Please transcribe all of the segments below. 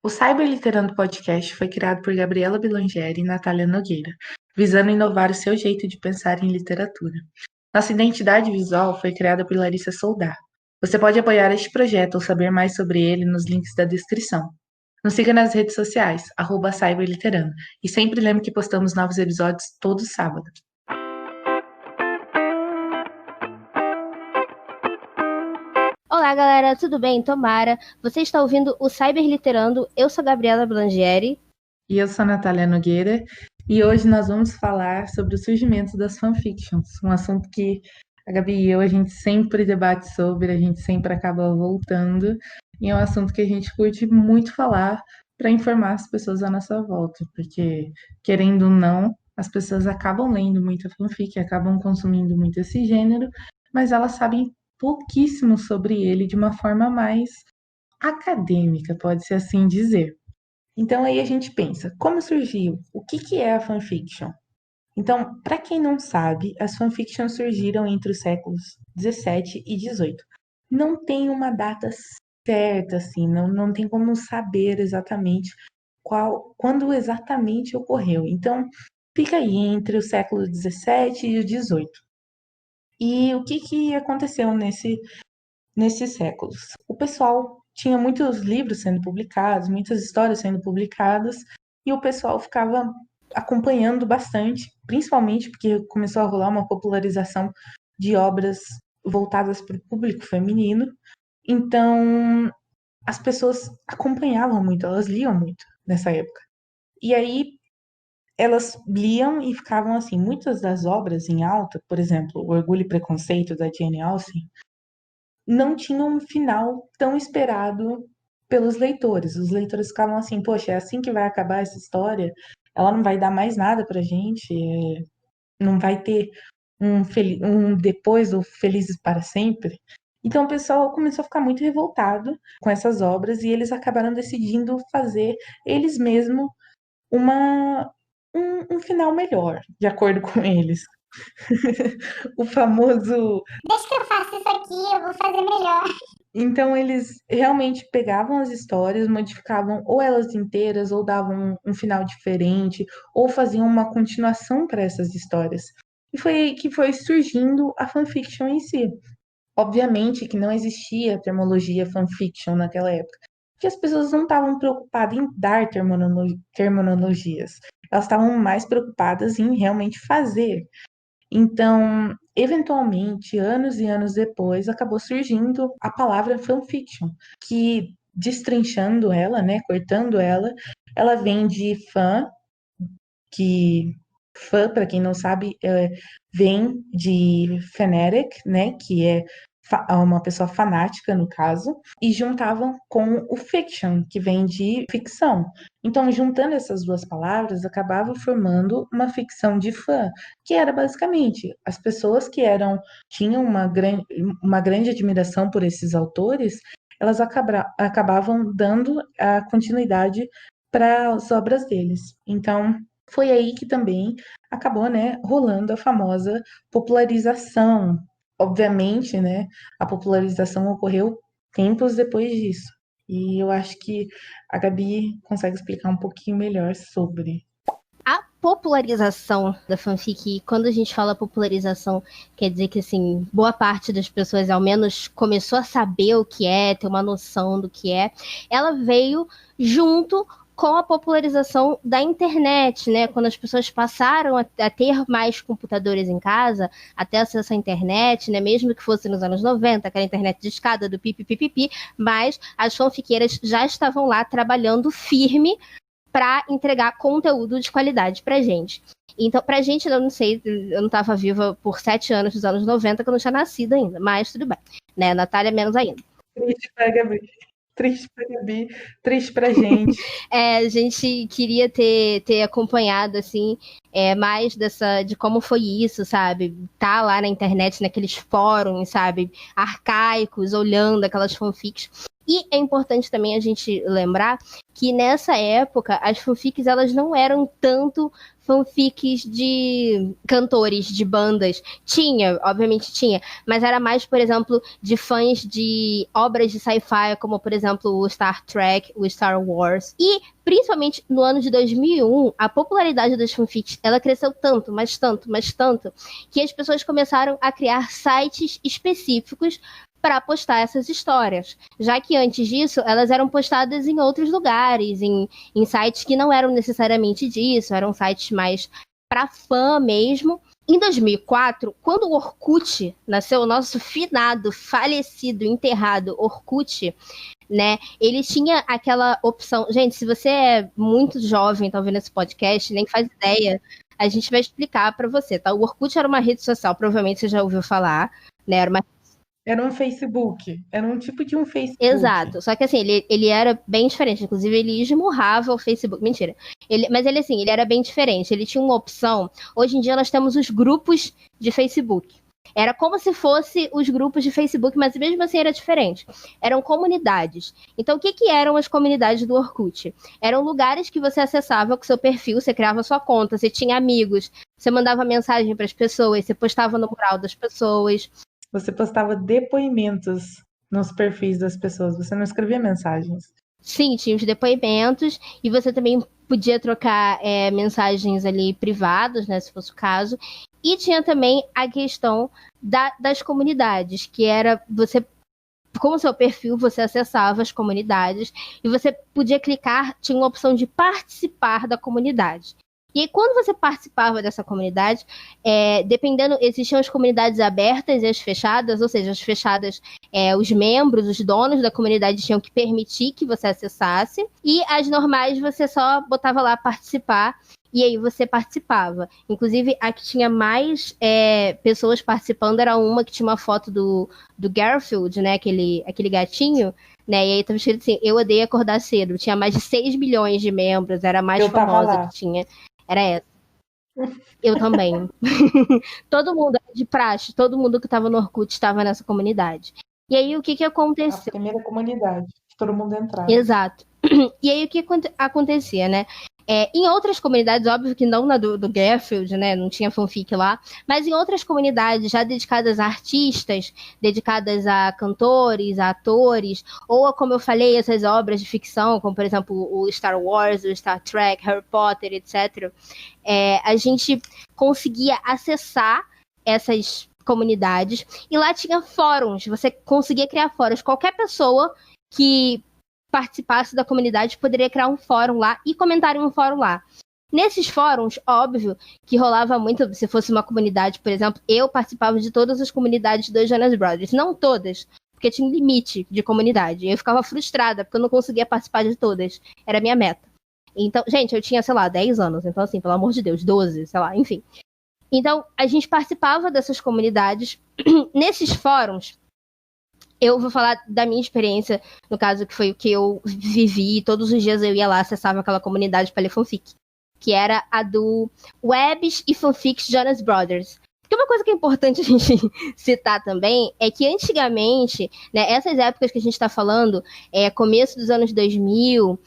O Cyberliterando Podcast foi criado por Gabriela Bilangeri e Natália Nogueira, visando inovar o seu jeito de pensar em literatura. Nossa identidade visual foi criada por Larissa Soldar. Você pode apoiar este projeto ou saber mais sobre ele nos links da descrição. Nos siga nas redes sociais, @cyberliterando, e sempre lembre que postamos novos episódios todo sábado. Olá, galera, tudo bem? Tomara. Você está ouvindo o Cyberliterando. Eu sou a Gabriela Bilangeri. E eu sou a Natália Nogueira, e hoje nós vamos falar sobre o surgimento das fanfictions, um assunto que a Gabi e eu, a gente sempre debate sobre, a gente sempre acaba voltando, e é um assunto que a gente curte muito falar para informar as pessoas à nossa volta, porque, querendo ou não, as pessoas acabam lendo muita fanfic, acabam consumindo muito esse gênero, mas elas sabem pouquíssimo sobre ele de uma forma mais acadêmica, pode-se assim dizer. Então aí a gente pensa, como surgiu? O que é a fanfiction? Então, para quem não sabe, as fanfictions surgiram entre os séculos 17 e 18. Não tem uma data certa, assim, não tem como saber exatamente quando exatamente ocorreu. Então, fica aí entre o século 17 e o 18. E o que aconteceu nesses séculos? O pessoal tinha muitos livros sendo publicados, muitas histórias sendo publicadas, e o pessoal ficava acompanhando bastante, principalmente porque começou a rolar uma popularização de obras voltadas para o público feminino. Então, as pessoas acompanhavam muito, elas liam muito nessa época. E aí, elas liam e ficavam assim, muitas das obras em alta, por exemplo, O Orgulho e Preconceito, da Jane Austen, não tinha um final tão esperado pelos leitores. Os leitores ficavam assim, poxa, é assim que vai acabar essa história? Ela não vai dar mais nada pra gente? Não vai ter um depois ou Felizes para Sempre? Então o pessoal começou a ficar muito revoltado com essas obras e eles acabaram decidindo fazer eles mesmos um final melhor, de acordo com eles. O famoso. Deixa que eu faço isso aqui, eu vou fazer melhor. Então eles realmente pegavam as histórias, modificavam ou elas inteiras, ou davam um final diferente, ou faziam uma continuação para essas histórias. E foi aí que foi surgindo a fanfiction em si. Obviamente que não existia a terminologia fanfiction naquela época, porque as pessoas não estavam preocupadas em dar terminologias, elas estavam mais preocupadas em realmente fazer. Então, eventualmente, anos e anos depois, acabou surgindo a palavra fanfiction, que destrinchando ela, né, cortando ela vem de fã, que fã, para quem não sabe, vem de fanatic, né, que é uma pessoa fanática, no caso, e juntavam com o fiction, que vem de ficção. Então, juntando essas duas palavras, acabava formando uma ficção de fã, que era basicamente as pessoas que tinham uma grande admiração por esses autores, elas acabavam dando a continuidade para as obras deles. Então, foi aí que também acabou, né, rolando a famosa popularização. Obviamente, né, a popularização ocorreu tempos depois disso. E eu acho que a Gabi consegue explicar um pouquinho melhor sobre. A popularização da fanfic, quando a gente fala popularização, quer dizer que, assim, boa parte das pessoas, ao menos, começou a saber o que é, ter uma noção do que é. Ela veio junto com a popularização da internet, né? Quando as pessoas passaram a ter mais computadores em casa, até acesso à internet, né? Mesmo que fosse nos anos 90, aquela internet de escada do pipipipipi, mas as fanfiqueiras já estavam lá trabalhando firme para entregar conteúdo de qualidade pra gente. Então, pra gente, eu não sei, eu não estava viva por 7 anos dos anos 90, que eu não tinha nascido ainda, mas tudo bem, né? A Natália menos ainda. Triste pra Gabi, triste pra Gabi, triste pra gente. A gente queria ter acompanhado, assim, mais de como foi isso, sabe? Tá lá na internet, naqueles fóruns, sabe? Arcaicos, olhando aquelas fanfics. E é importante também a gente lembrar que nessa época as fanfics elas não eram tanto fanfics de cantores, de bandas. Tinha, obviamente tinha, mas era mais, por exemplo, de fãs de obras de sci-fi, como, por exemplo, o Star Trek, o Star Wars. E, principalmente no ano de 2001, a popularidade das fanfics, ela cresceu tanto, mas tanto, mas tanto, que as pessoas começaram a criar sites específicos para postar essas histórias, já que antes disso elas eram postadas em outros lugares, em sites que não eram necessariamente disso, eram sites mais para fã mesmo. Em 2004, quando o Orkut nasceu, o nosso finado, falecido, enterrado Orkut, né, ele tinha aquela opção. Gente, se você é muito jovem, tá ouvindo esse podcast, nem faz ideia, a gente vai explicar para você, tá? O Orkut era uma rede social, provavelmente você já ouviu falar, né? Era um Facebook, era um tipo de um Facebook. Exato, só que assim, ele era bem diferente, inclusive ele esmurrava o Facebook, mentira, mas ele assim, ele era bem diferente, ele tinha uma opção, hoje em dia nós temos os grupos de Facebook, era como se fosse os grupos de Facebook, mas mesmo assim era diferente, eram comunidades. Então o que eram as comunidades do Orkut? Eram lugares que você acessava com seu perfil, você criava sua conta, você tinha amigos, você mandava mensagem para as pessoas, você postava no mural das pessoas. Você postava depoimentos nos perfis das pessoas, você não escrevia mensagens. Sim, tinha os depoimentos e você também podia trocar mensagens ali privadas, né, se fosse o caso. E tinha também a questão das comunidades, que era você, com o seu perfil, você acessava as comunidades e você podia clicar, tinha uma opção de participar da comunidade. E aí, quando você participava dessa comunidade, dependendo, existiam as comunidades abertas e as fechadas, ou seja, as fechadas, os membros, os donos da comunidade tinham que permitir que você acessasse, e as normais você só botava lá participar, e aí você participava. Inclusive, a que tinha mais pessoas participando era uma que tinha uma foto do Garfield, né, aquele gatinho, né, e aí estava escrito assim, eu odeio acordar cedo, tinha mais de 6 milhões de membros, era a mais famosa que tinha. Era essa. Eu também. Todo mundo, de praxe, todo mundo que estava no Orkut estava nessa comunidade. E aí, o que aconteceu? A primeira comunidade, que todo mundo entrava. Exato. E aí, o que acontecia, né? Em outras comunidades, óbvio que não na do Garfield, né? Não tinha fanfic lá, mas em outras comunidades já dedicadas a artistas, dedicadas a cantores, a atores, ou a, como eu falei, essas obras de ficção, como por exemplo o Star Wars, o Star Trek, Harry Potter, etc. A gente conseguia acessar essas comunidades e lá tinha fóruns, você conseguia criar fóruns. Qualquer pessoa que participasse da comunidade poderia criar um fórum lá e comentar em um fórum lá. Nesses fóruns, óbvio que rolava muito, se fosse uma comunidade, por exemplo, eu participava de todas as comunidades dos Jonas Brothers, não todas, porque tinha um limite de comunidade. Eu ficava frustrada, porque eu não conseguia participar de todas. Era a minha meta. Então, gente, eu tinha, sei lá, 10 anos, então assim, pelo amor de Deus, 12, sei lá, enfim. Então, a gente participava dessas comunidades. Nesses fóruns, eu vou falar da minha experiência, no caso, que foi o que eu vivi. Todos os dias eu ia lá, acessava aquela comunidade para ler fanfic, que era a do Webs e Fanfics Jonas Brothers. Porque uma coisa que é importante a gente citar também é que antigamente, né, essas épocas que a gente está falando, começo dos anos 2000,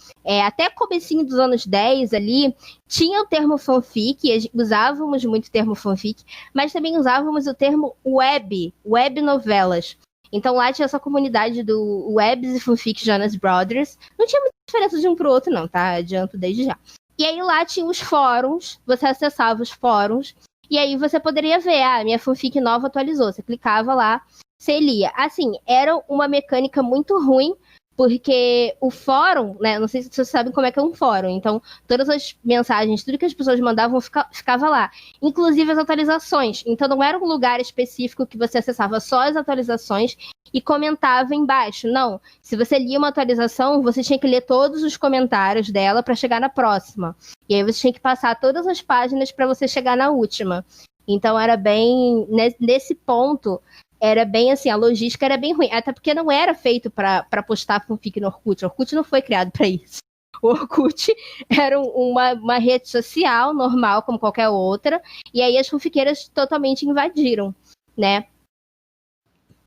até comecinho dos anos 10 ali, tinha o termo fanfic, usávamos muito o termo fanfic, mas também usávamos o termo web novelas. Então lá tinha essa comunidade do Webs e Fanfics Jonas Brothers. Não tinha muita diferença de um pro outro não, tá? Adianto desde já. E aí lá tinha os fóruns, você acessava os fóruns, e aí você poderia ver, minha fanfic nova atualizou. Você clicava lá, você lia. Assim, era uma mecânica muito ruim, porque o fórum, né, não sei se vocês sabem como é que é um fórum, então todas as mensagens, tudo que as pessoas mandavam ficava lá, inclusive as atualizações. Então não era um lugar específico que você acessava só as atualizações e comentava embaixo, não. Se você lia uma atualização, você tinha que ler todos os comentários dela para chegar na próxima. E aí você tinha que passar todas as páginas para você chegar na última. Então era bem, nesse ponto, era bem assim, a logística era bem ruim, até porque não era feito para postar fanfic no Orkut. O Orkut não foi criado para isso. O Orkut era uma rede social normal, como qualquer outra, e aí as fanfiqueiras totalmente invadiram, né?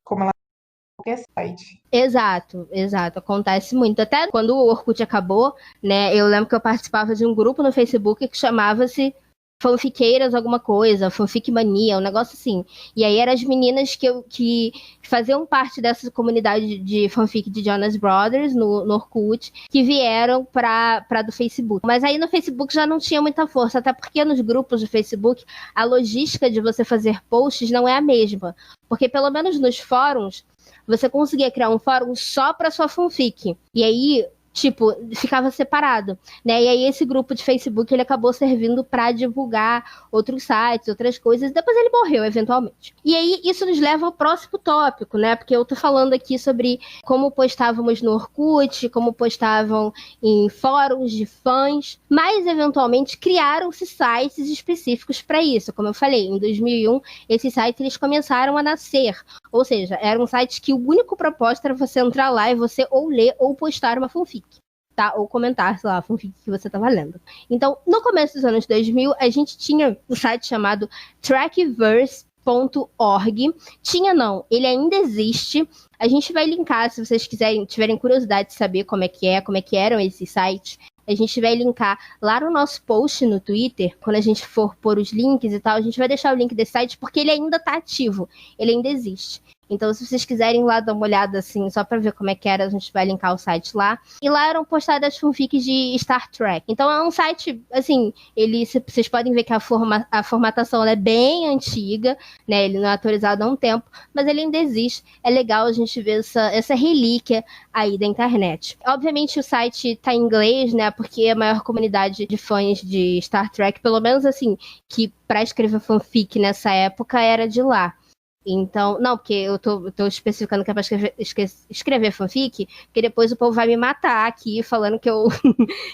Como ela qualquer site. Exato. Acontece muito. Até quando o Orkut acabou, né? Eu lembro que eu participava de um grupo no Facebook que chamava-se Fanfiqueiras alguma coisa, Fanfic Mania, um negócio assim. E aí eram as meninas que faziam parte dessa comunidade de fanfic de Jonas Brothers no Orkut, que vieram pra do Facebook. Mas aí no Facebook já não tinha muita força, até porque nos grupos do Facebook a logística de você fazer posts não é a mesma. Porque pelo menos nos fóruns, você conseguia criar um fórum só pra sua fanfic. E aí, tipo, ficava separado, né? E aí esse grupo de Facebook, ele acabou servindo pra divulgar outros sites, outras coisas, e depois ele morreu, eventualmente. E aí isso nos leva ao próximo tópico, né? Porque eu tô falando aqui sobre como postávamos no Orkut, como postavam em fóruns de fãs, mas eventualmente criaram-se sites específicos para isso. Como eu falei, em 2001, esses sites eles começaram a nascer. Ou seja, era um site que o único propósito era você entrar lá e você ou ler ou postar uma fanfic. Tá? Ou comentar, sei lá, a fanfic que você estava lendo. Então, no começo dos anos 2000, a gente tinha um site chamado Trackverse.org. Tinha não, ele ainda existe. A gente vai linkar, se vocês tiverem curiosidade de saber como é que eram esses sites. A gente vai linkar lá no nosso post no Twitter, quando a gente for pôr os links e tal, a gente vai deixar o link desse site porque ele ainda tá ativo, ele ainda existe. Então, se vocês quiserem lá dar uma olhada, assim, só pra ver como é que era, a gente vai linkar o site lá. E lá eram postadas fanfics de Star Trek. Então, é um site, assim, vocês podem ver que a formatação é bem antiga, né? Ele não é atualizado há um tempo, mas ele ainda existe. É legal a gente ver essa relíquia aí da internet. Obviamente, o site tá em inglês, né? Porque a maior comunidade de fãs de Star Trek, pelo menos, assim, que pra escrever fanfic nessa época era de lá. Então, não, porque eu tô especificando que é pra escrever fanfic, porque depois o povo vai me matar aqui falando que eu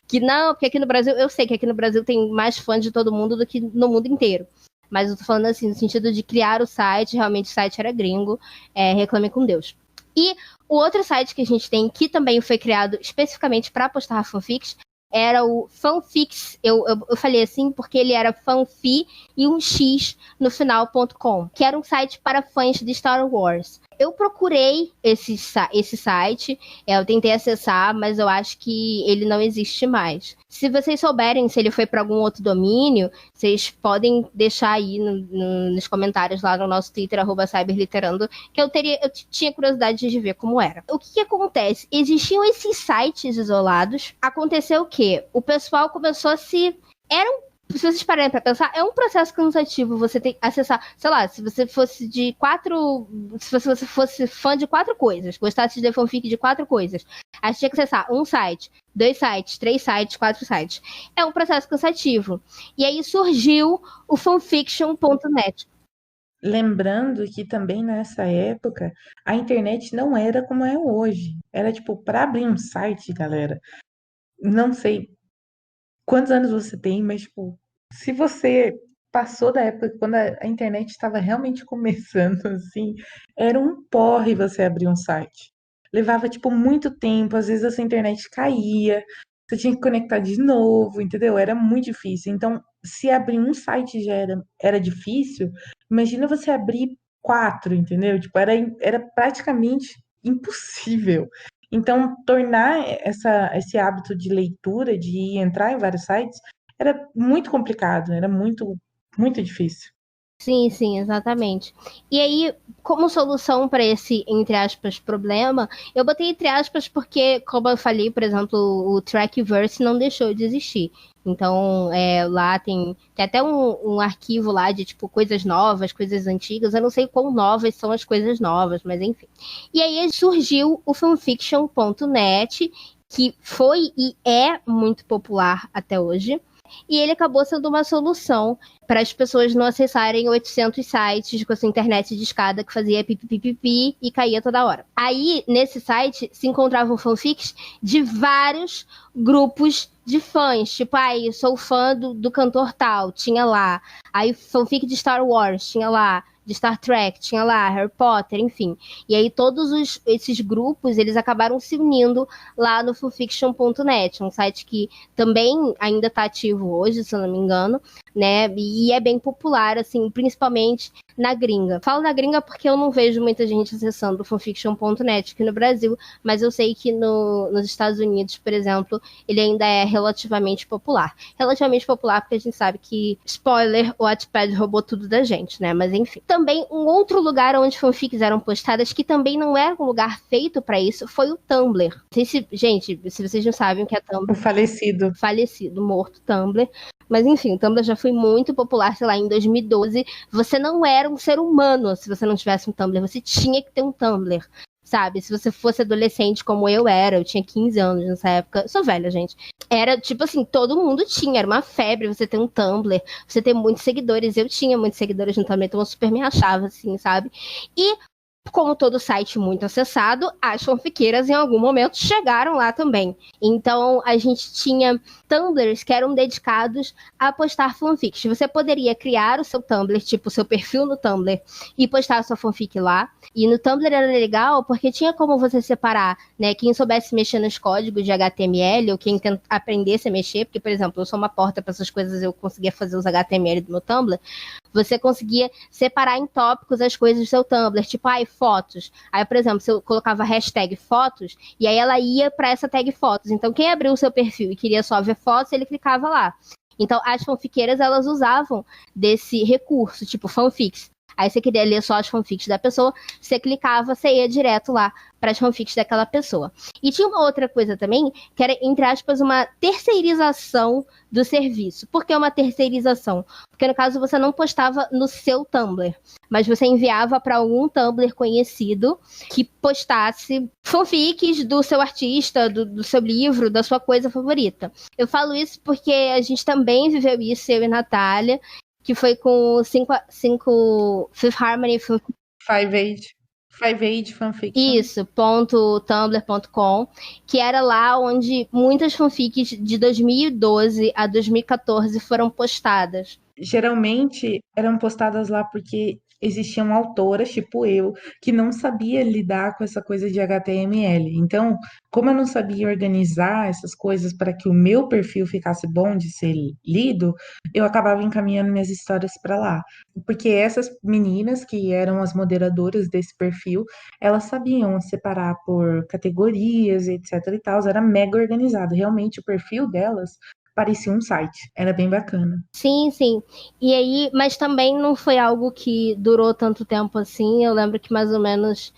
que não, porque aqui no Brasil, eu sei que aqui no Brasil tem mais fãs de todo mundo do que no mundo inteiro. Mas eu tô falando assim, no sentido de criar o site, realmente o site era gringo, Reclame com Deus. E o outro site que a gente tem, que também foi criado especificamente para postar fanfics, era o Fanfics. Eu falei assim porque ele era fanfi e um x no final.com, que era um site para fãs de Star Wars. Eu procurei esse site, eu tentei acessar, mas eu acho que ele não existe mais. Se vocês souberem se ele foi para algum outro domínio, vocês podem deixar aí nos comentários lá no nosso Twitter, @cyberliterando, que eu tinha curiosidade de ver como era. O que acontece? Existiam esses sites isolados. Aconteceu o quê? O pessoal começou a se vocês pararem pra pensar, é um processo cansativo você ter que acessar, sei lá, se você fosse fã de 4 coisas, gostasse de ler fanfic de 4 coisas, aí você tinha que acessar um site, 2 sites, 3 sites, 4 sites. É um processo cansativo. E aí surgiu o fanfiction.net. Lembrando que também nessa época a internet não era como é hoje. Era tipo, para abrir um site, galera, não sei quantos anos você tem, mas tipo, se você passou da época quando a internet estava realmente começando, assim, era um porre você abrir um site. Levava, tipo, muito tempo, às vezes a sua internet caía, você tinha que conectar de novo, entendeu? Era muito difícil. Então, se abrir um site já era difícil, imagina você abrir 4, entendeu? Tipo, era praticamente impossível. Então, tornar esse hábito de leitura, de entrar em vários sites, era muito complicado, era muito, muito difícil. Sim, exatamente. E aí, como solução para esse, entre aspas, problema, eu botei entre aspas porque, como eu falei, por exemplo, o Trackverse não deixou de existir. Então, lá tem até um arquivo lá de, tipo, coisas novas, coisas antigas. Eu não sei quão novas são as coisas novas, mas enfim. E aí surgiu o fanfiction.net, que foi e é muito popular até hoje. E ele acabou sendo uma solução para as pessoas não acessarem 800 sites com a sua internet de escada que fazia pipi e caía toda hora. Aí, nesse site, se encontravam fanfics de vários grupos de fãs. Tipo, eu sou fã do cantor tal, tinha lá. Aí, fanfic de Star Wars, tinha lá. De Star Trek, tinha lá, Harry Potter, enfim. E aí todos esses grupos, eles acabaram se unindo lá no fanfiction.net, um site que também ainda está ativo hoje, se eu não me engano, né? E é bem popular, assim, principalmente na gringa. Falo na gringa porque eu não vejo muita gente acessando fanfiction.net aqui no Brasil, mas eu sei que nos Estados Unidos, por exemplo, ele ainda é relativamente popular. Relativamente popular porque a gente sabe que, spoiler, o Wattpad roubou tudo da gente, né? Mas enfim. Também um outro lugar onde fanfics eram postadas, que também não era um lugar feito pra isso, foi o Tumblr. Não sei se, gente, se vocês não sabem o que é Tumblr. O falecido. Falecido, morto Tumblr. Mas enfim, o Tumblr já foi muito popular, sei lá, em 2012. Você não era um ser humano se você não tivesse um Tumblr. Você tinha que ter um Tumblr, sabe? Se você fosse adolescente como eu era, eu tinha 15 anos nessa época. Eu sou velha, gente. Era tipo assim, todo mundo tinha. Era uma febre você ter um Tumblr, você ter muitos seguidores. Eu tinha muitos seguidores no Tumblr, então eu super me achava, assim, sabe? E como todo site muito acessado, as fanfiqueiras em algum momento chegaram lá também. Então a gente tinha Tumblrs que eram dedicados a postar fanfics. Você poderia criar o seu Tumblr, tipo o seu perfil no Tumblr, e postar a sua fanfic lá. E no Tumblr era legal porque tinha como você separar, né, quem soubesse mexer nos códigos de HTML ou quem aprendesse a mexer, porque, por exemplo, eu sou uma porta para essas coisas, eu conseguia fazer os HTML do meu Tumblr. Você conseguia separar em tópicos as coisas do seu Tumblr, tipo, fotos. Aí, por exemplo, se eu colocava hashtag fotos, e aí ela ia para essa tag fotos. Então, quem abriu o seu perfil e queria só ver fotos, ele clicava lá. Então, as fanfiqueiras, elas usavam desse recurso, tipo fanfics. Aí você queria ler só as fanfics da pessoa, você clicava, você ia direto lá para as fanfics daquela pessoa. E tinha uma outra coisa também, que era, entre aspas, uma terceirização do serviço. Por que uma terceirização? Porque, no caso, você não postava no seu Tumblr, mas você enviava para algum Tumblr conhecido que postasse fanfics do seu artista, do seu livro, da sua coisa favorita. Eu falo isso porque a gente também viveu isso, eu e Natália, que foi com Fifth Harmony Five Age Fanfiction. Isso, .tumblr.com, que era lá onde muitas fanfics de 2012 a 2014 foram postadas. Geralmente eram postadas lá porque existiam autoras, tipo eu, que não sabia lidar com essa coisa de HTML. Então, como eu não sabia organizar essas coisas para que o meu perfil ficasse bom de ser lido, eu acabava encaminhando minhas histórias para lá. Porque essas meninas que eram as moderadoras desse perfil, elas sabiam separar por categorias, etc e tal, era mega organizado. Realmente o perfil delas parecia um site, era bem bacana. Sim, sim. E aí, mas também não foi algo que durou tanto tempo assim. Eu lembro que mais ou menos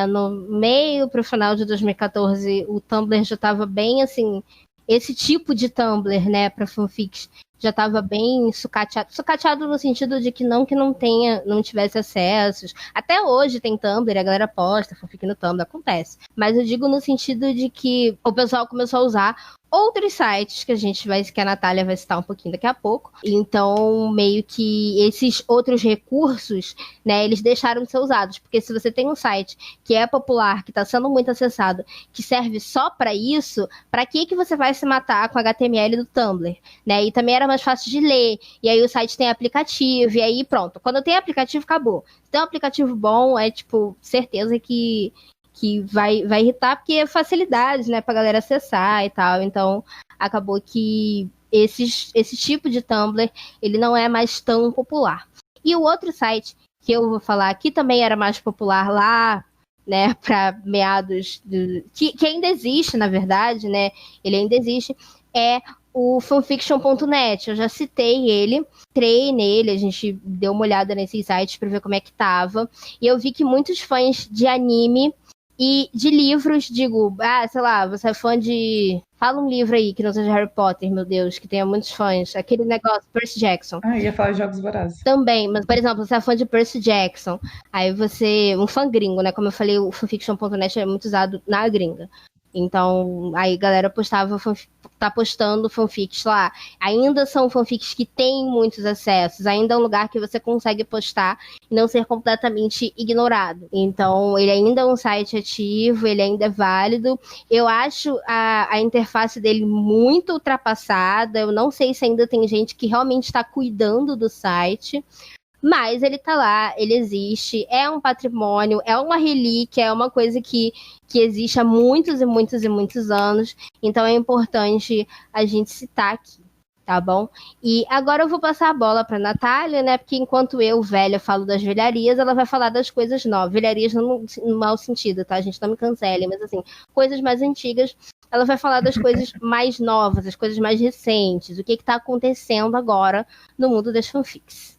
no meio para o final de 2014, o Tumblr já estava bem assim, esse tipo de Tumblr, né, para fanfics, já estava bem sucateado. Sucateado no sentido de que não não tivesse acessos. Até hoje tem Tumblr, a galera posta fanfic no Tumblr, acontece. Mas eu digo no sentido de que o pessoal começou a usar outros sites que a Natália vai citar um pouquinho daqui a pouco. Então, meio que esses outros recursos, né, eles deixaram de ser usados. Porque se você tem um site que é popular, que está sendo muito acessado, que serve só para isso, para que você vai se matar com HTML do Tumblr? Né? E também era mais fácil de ler. E aí o site tem aplicativo, e aí pronto. Quando tem aplicativo, acabou. Se tem um aplicativo bom, é tipo, certeza que vai irritar, porque é facilidade, né, pra galera acessar e tal. Então, acabou que esse tipo de Tumblr, ele não é mais tão popular. E o outro site que eu vou falar aqui também era mais popular lá, né, para meados que ainda existe, na verdade, né, ele ainda existe, é o fanfiction.net. Eu já citei ele, entrei nele, a gente deu uma olhada nesses sites para ver como é que tava, e eu vi que muitos fãs de anime e de livros, digo, sei lá, você é fã de... Fala um livro aí que não seja Harry Potter, meu Deus, que tenha muitos fãs. Aquele negócio, Percy Jackson. Eu ia falar de Jogos Vorazes. Também, mas, por exemplo, você é fã de Percy Jackson. Aí você... Um fã gringo, né? Como eu falei, o fanfiction.net é muito usado na gringa. Então, aí a galera tá postando fanfics lá. Ainda são fanfics que têm muitos acessos. Ainda é um lugar que você consegue postar e não ser completamente ignorado. Então, ele ainda é um site ativo, ele ainda é válido. Eu acho a interface dele muito ultrapassada. Eu não sei se ainda tem gente que realmente está cuidando do site. Mas ele tá lá, ele existe, é um patrimônio, é uma relíquia, é uma coisa que existe há muitos e muitos e muitos anos. Então é importante a gente citar aqui, tá bom? E agora eu vou passar a bola para Natália, né? Porque enquanto eu, velha, falo das velharias, ela vai falar das coisas novas. Velharias no mau sentido, tá? A gente não me cancele, mas assim, coisas mais antigas. Ela vai falar das coisas mais novas, as coisas mais recentes, o que está acontecendo agora no mundo das fanfics.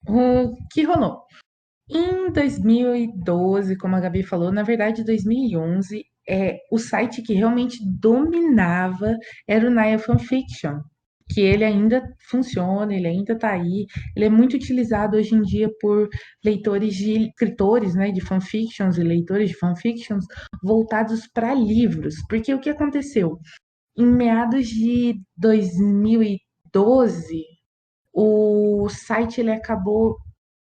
O que rolou? Em 2012, como a Gabi falou, na verdade 2011, o site que realmente dominava era o Naya Fanfiction, que ele ainda funciona, ele ainda está aí, ele é muito utilizado hoje em dia por leitores de escritores, né, de fanfictions e leitores de fanfictions voltados para livros, porque o que aconteceu? Em meados de 2012, o site ele acabou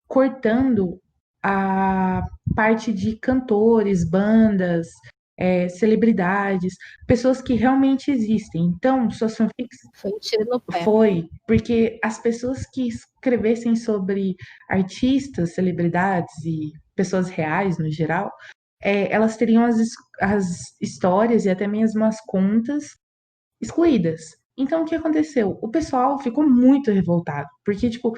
cortando a parte de cantores, bandas, celebridades, pessoas que realmente existem. Então, suas fanfics Foi um tiro no pé. foi porque as pessoas que escrevessem sobre artistas, celebridades e pessoas reais no geral, elas teriam as histórias e até mesmo as contas excluídas. Então, o que aconteceu? O pessoal ficou muito revoltado, porque, tipo,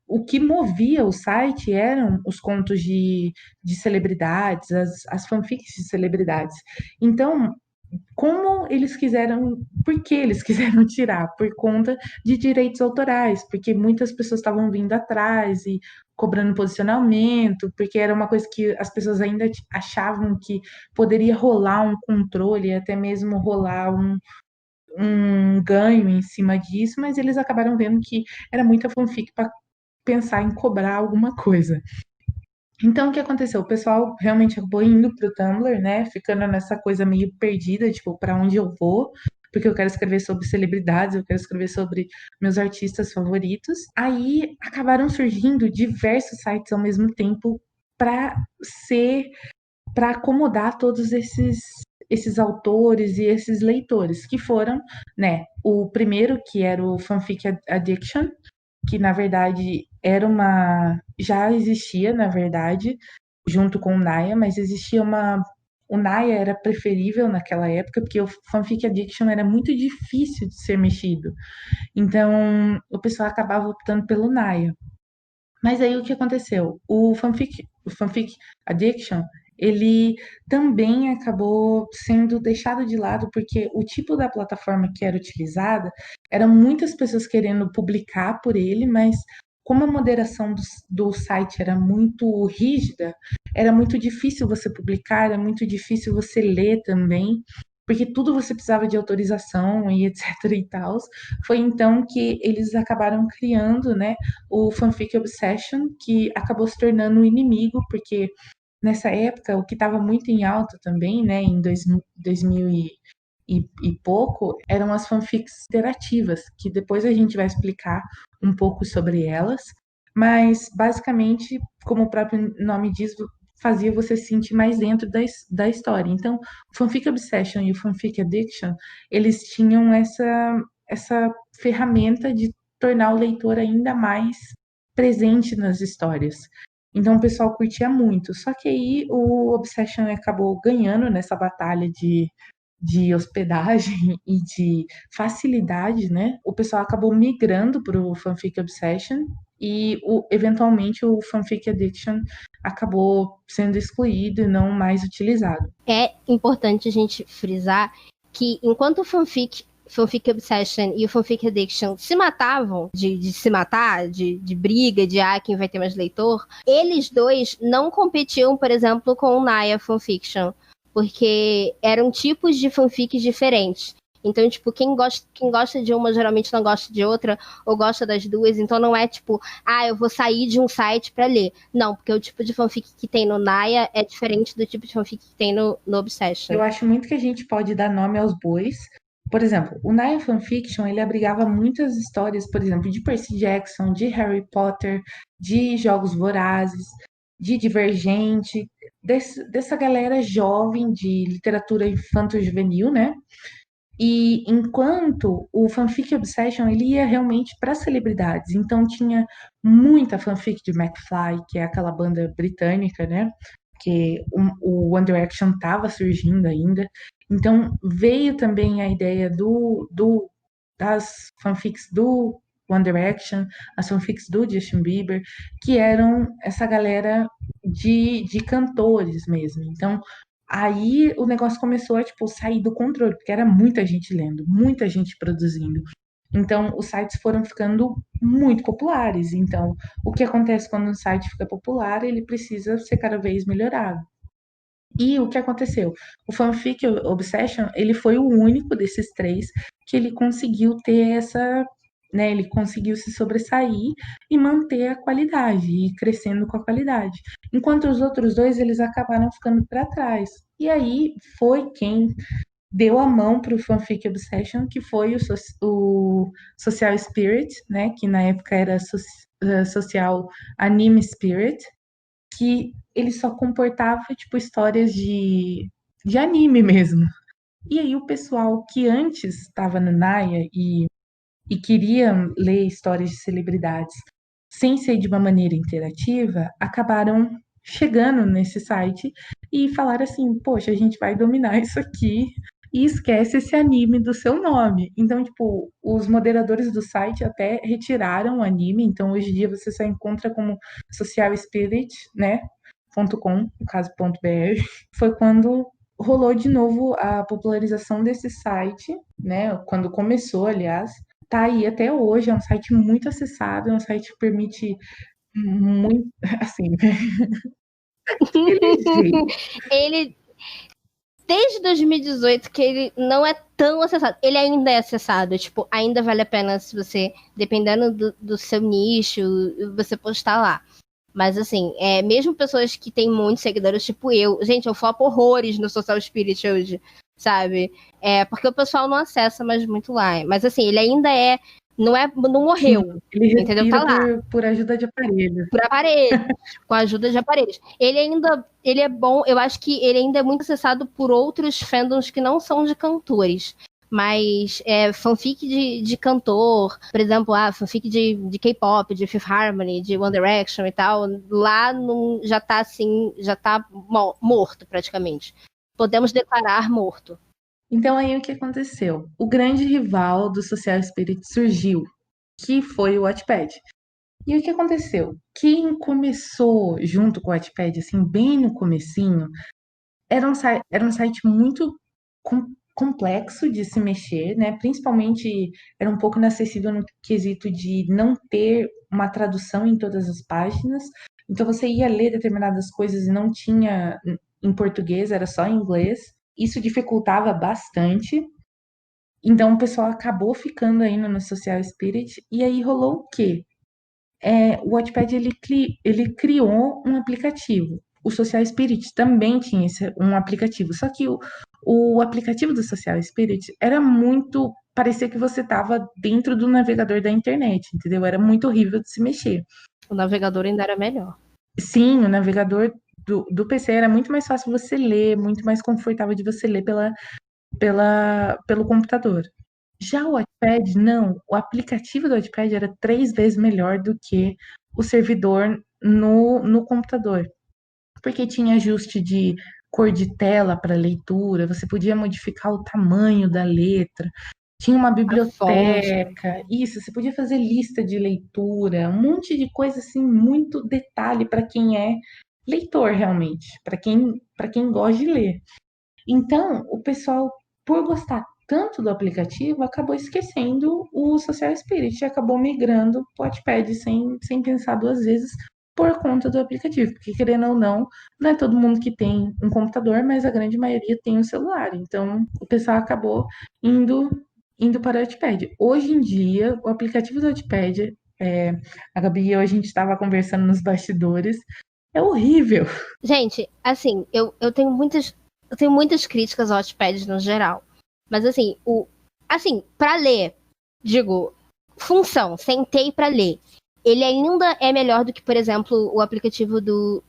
o que movia o site eram os contos de celebridades, as fanfics de celebridades. Então, como eles quiseram, por que eles quiseram tirar? Por conta de direitos autorais, porque muitas pessoas estavam vindo atrás e cobrando posicionamento, porque era uma coisa que as pessoas ainda achavam que poderia rolar um controle, até mesmo rolar um ganho em cima disso, mas eles acabaram vendo que era muita fanfic para pensar em cobrar alguma coisa. Então, o que aconteceu? O pessoal realmente acabou indo pro Tumblr, né? Ficando nessa coisa meio perdida, tipo, para onde eu vou? Porque eu quero escrever sobre celebridades, eu quero escrever sobre meus artistas favoritos. Aí acabaram surgindo diversos sites ao mesmo tempo para acomodar todos esses autores e esses leitores, que foram, né, o primeiro que era o Fanfic Addiction, que na verdade já existia, na verdade, junto com o Naya, mas existia o Naya era preferível naquela época, porque o Fanfic Addiction era muito difícil de ser mexido. Então, o pessoal acabava optando pelo Naya. Mas aí o que aconteceu? O Fanfic Addiction, ele também acabou sendo deixado de lado porque o tipo da plataforma que era utilizada eram muitas pessoas querendo publicar por ele, mas como a moderação do site era muito rígida, era muito difícil você publicar, era muito difícil você ler também, porque tudo você precisava de autorização e etc e tal. Foi então que eles acabaram criando, né, o Fanfic Obsession, que acabou se tornando um inimigo, porque nessa época o que estava muito em alta também, né, em 2000 e pouco, eram as fanfics interativas, que depois a gente vai explicar um pouco sobre elas, mas basicamente, como o próprio nome diz, fazia você se sentir mais dentro da história. Então, o Fanfic Obsession e o Fanfic Addiction, eles tinham essa ferramenta de tornar o leitor ainda mais presente nas histórias. Então o pessoal curtia muito. Só que aí o Obsession acabou ganhando nessa batalha de hospedagem e de facilidade, né? O pessoal acabou migrando para o Fanfic Obsession e eventualmente o Fanfic Addiction acabou sendo excluído e não mais utilizado. É importante a gente frisar que enquanto o Fanfic Obsession e o Fanfic Addiction se matavam de se matar, de briga, de quem vai ter mais leitor, eles dois não competiam, por exemplo, com o Naya Fanfiction, porque eram tipos de fanfics diferentes. Então, tipo, quem gosta de uma geralmente não gosta de outra, ou gosta das duas. Então não é tipo, eu vou sair de um site pra ler. Não, porque o tipo de fanfic que tem no Naya é diferente do tipo de fanfic que tem no Obsession. Eu acho muito que a gente pode dar nome aos bois. Por exemplo, o Naya Fanfiction, ele abrigava muitas histórias, por exemplo, de Percy Jackson, de Harry Potter, de Jogos Vorazes, de Divergente, dessa galera jovem de literatura infanto-juvenil, né? E enquanto o Fanfic Obsession, ele ia realmente para celebridades. Então tinha muita fanfic de McFly, que é aquela banda britânica, né? Que o One Direction estava surgindo ainda. Então veio também a ideia do das fanfics do One Direction, as fanfics do Justin Bieber, que eram essa galera de cantores mesmo. Então, aí o negócio começou a, tipo, sair do controle, porque era muita gente lendo, muita gente produzindo. Então, os sites foram ficando muito populares. Então, o que acontece quando um site fica popular? Ele precisa ser cada vez melhorado. E o que aconteceu? O Fanfic Obsession, ele foi o único desses três que ele conseguiu ter essa, né, ele conseguiu se sobressair e manter a qualidade, e ir crescendo com a qualidade. Enquanto os outros dois, eles acabaram ficando para trás. E aí foi quem deu a mão para o Fanfic Obsession, que foi o Social Spirit, né, que na época era Social Anime Spirit, que ele só comportava, tipo, histórias de anime mesmo. E aí o pessoal que antes estava no Naya e queria ler histórias de celebridades sem ser de uma maneira interativa, acabaram chegando nesse site e falaram assim, poxa, a gente vai dominar isso aqui e esquece esse anime do seu nome. Então, tipo, os moderadores do site até retiraram o anime, então hoje em dia você só encontra como Social Spirit, né? .com, no caso .br, foi quando rolou de novo a popularização desse site, né? Quando começou, aliás, tá aí até hoje, é um site muito acessado, é um site que permite muito, assim, aquele jeito. Ele, desde 2018, que ele não é tão acessado. Ele ainda é acessado, tipo, ainda vale a pena se você, dependendo do seu nicho, você postar lá. Mas assim, mesmo pessoas que têm muitos seguidores, tipo eu, gente, eu flopo horrores no Social Spirit hoje, sabe? Porque o pessoal não acessa mais muito lá. Mas assim, ele ainda não morreu. Sim, ele entendeu? Tá lá. por ajuda de aparelho. Por aparelho, com a ajuda de aparelhos. Ele é bom, eu acho que ele ainda é muito acessado por outros fandoms que não são de cantores. Mas fanfic de cantor, por exemplo, fanfic de K-pop, de Fifth Harmony, de One Direction e tal, lá já tá assim, já tá morto praticamente. Podemos declarar morto. Então aí o que aconteceu? O grande rival do Social Spirit surgiu, que foi o Wattpad. E o que aconteceu? Quem começou junto com o Wattpad, assim, bem no comecinho, era um site muito complexo de se mexer, né? Principalmente era um pouco inacessível no quesito de não ter uma tradução em todas as páginas. Então você ia ler determinadas coisas e não tinha em português, era só em inglês. Isso dificultava bastante. Então o pessoal acabou ficando ainda no Social Spirit. E aí rolou o quê? O Wattpad ele criou um aplicativo. O Social Spirit também tinha um aplicativo, só que o aplicativo do Social Spirit era muito. Parecia que você estava dentro do navegador da internet, entendeu? Era muito horrível de se mexer. O navegador ainda era melhor. Sim, o navegador do PC era muito mais fácil você ler, muito mais confortável de você ler pelo computador. Já o Wattpad, não. O aplicativo do Wattpad era 3 vezes melhor do que o servidor no computador. Porque tinha ajuste de cor de tela para leitura, você podia modificar o tamanho da letra, tinha uma biblioteca, isso, você podia fazer lista de leitura, um monte de coisa assim, muito detalhe para quem é leitor realmente, para quem gosta de ler. Então, o pessoal, por gostar tanto do aplicativo, acabou esquecendo o Social Spirit e acabou migrando para o Wattpad sem pensar duas vezes por conta do aplicativo. Porque, querendo ou não, não é todo mundo que tem um computador, mas a grande maioria tem um celular. Então, o pessoal acabou indo para o Wattpad. Hoje em dia, o aplicativo do Wattpad, a Gabi e eu, a gente estava conversando nos bastidores, é horrível. Gente, assim, eu tenho muitas críticas ao Wattpad no geral. Mas assim, pra ler, digo, função, sentei pra ler. Ele ainda é melhor do que, por exemplo, o aplicativo do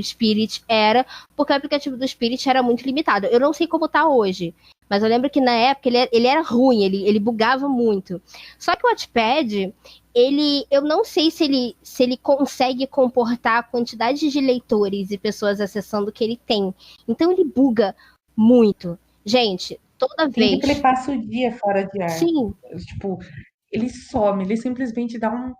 Spirit era, porque o aplicativo do Spirit era muito limitado. Eu não sei como tá hoje, mas eu lembro que na época ele era ruim, ele bugava muito. Só que o Wattpad, eu não sei se ele consegue comportar a quantidade de leitores e pessoas acessando que ele tem. Então ele buga muito. Gente, Toda Tem dia que ele vez. passa o dia fora de ar. Sim, Tipo, ele some, ele simplesmente dá um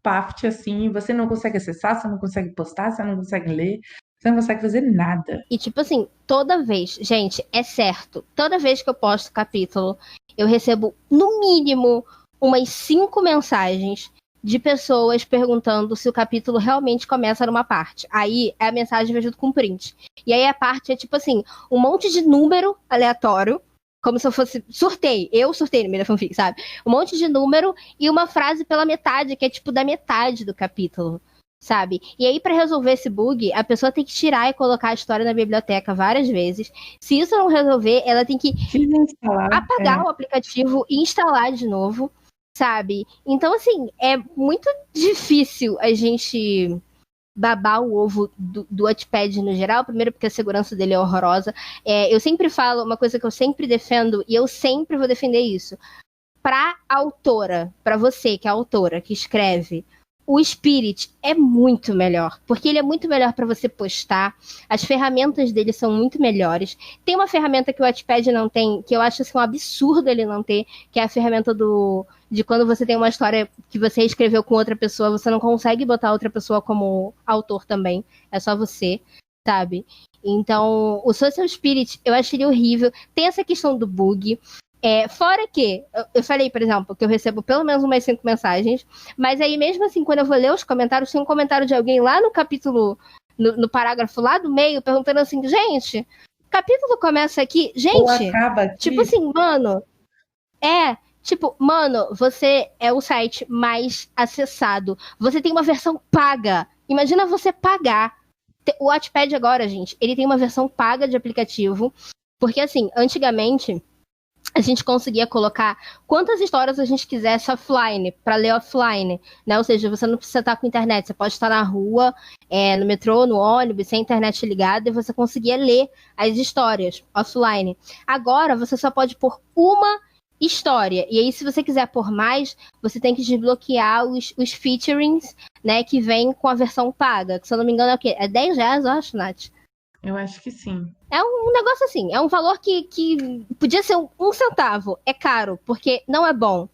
paft assim, você não consegue acessar, você não consegue postar, você não consegue ler, você não consegue fazer nada. e tipo assim, toda vez, gente, é certo, toda vez que eu posto capítulo, eu recebo no mínimo umas 5 mensagens de pessoas perguntando se o capítulo realmente começa numa parte. Aí a mensagem vem junto com print. E aí a parte é tipo assim, um monte de número aleatório, como se eu fosse sorteio. Eu sorteio no meio da fanfic, sabe? Um monte de número e uma frase pela metade, que é tipo da metade do capítulo. Sabe? E aí, para resolver esse bug, a pessoa tem que tirar e colocar a história na biblioteca várias vezes. Se isso não resolver, ela tem que Desinstalar, apagar o aplicativo e instalar de novo, sabe? Então, assim, é muito difícil a gente babar o ovo do Wattpad no geral. Primeiro porque a segurança dele é horrorosa. Eu sempre falo, uma coisa que eu sempre defendo, e eu sempre vou defender isso. Pra autora, pra você que é autora, que escreve, o Spirit é muito melhor, porque ele é muito melhor para você postar, as ferramentas dele são muito melhores. Tem uma ferramenta que o Wattpad não tem, que eu acho assim, um absurdo ele não ter, que é a ferramenta de quando você tem uma história que você escreveu com outra pessoa, você não consegue botar outra pessoa como autor também, é só você, sabe? Então, o Social Spirit, eu achei ele horrível. Tem essa questão do bug. Fora que, eu falei, por exemplo, que eu recebo pelo menos umas 5 mensagens, mas aí mesmo assim, quando eu vou ler os comentários, tem um comentário de alguém lá no capítulo, no parágrafo lá do meio, perguntando assim, gente, o capítulo começa aqui, ou gente, acaba aqui. tipo assim, mano, você é o site mais acessado, você tem uma versão paga, imagina você pagar. O Wattpad agora, gente, ele tem uma versão paga de aplicativo, porque assim, antigamente a gente conseguia colocar quantas histórias a gente quisesse offline, para ler offline, né? Ou seja, você não precisa estar com internet, você pode estar na rua, no metrô, no ônibus, sem internet ligada, e você conseguia ler as histórias offline. Agora, você só pode pôr uma história, e aí se você quiser pôr mais, você tem que desbloquear os featurings, né, que vem com a versão paga, que se eu não me engano é o quê? É R$ 10, eu acho, Nath. Eu acho que sim. É um negócio assim, é um valor que podia ser um centavo. É caro, porque não é bom,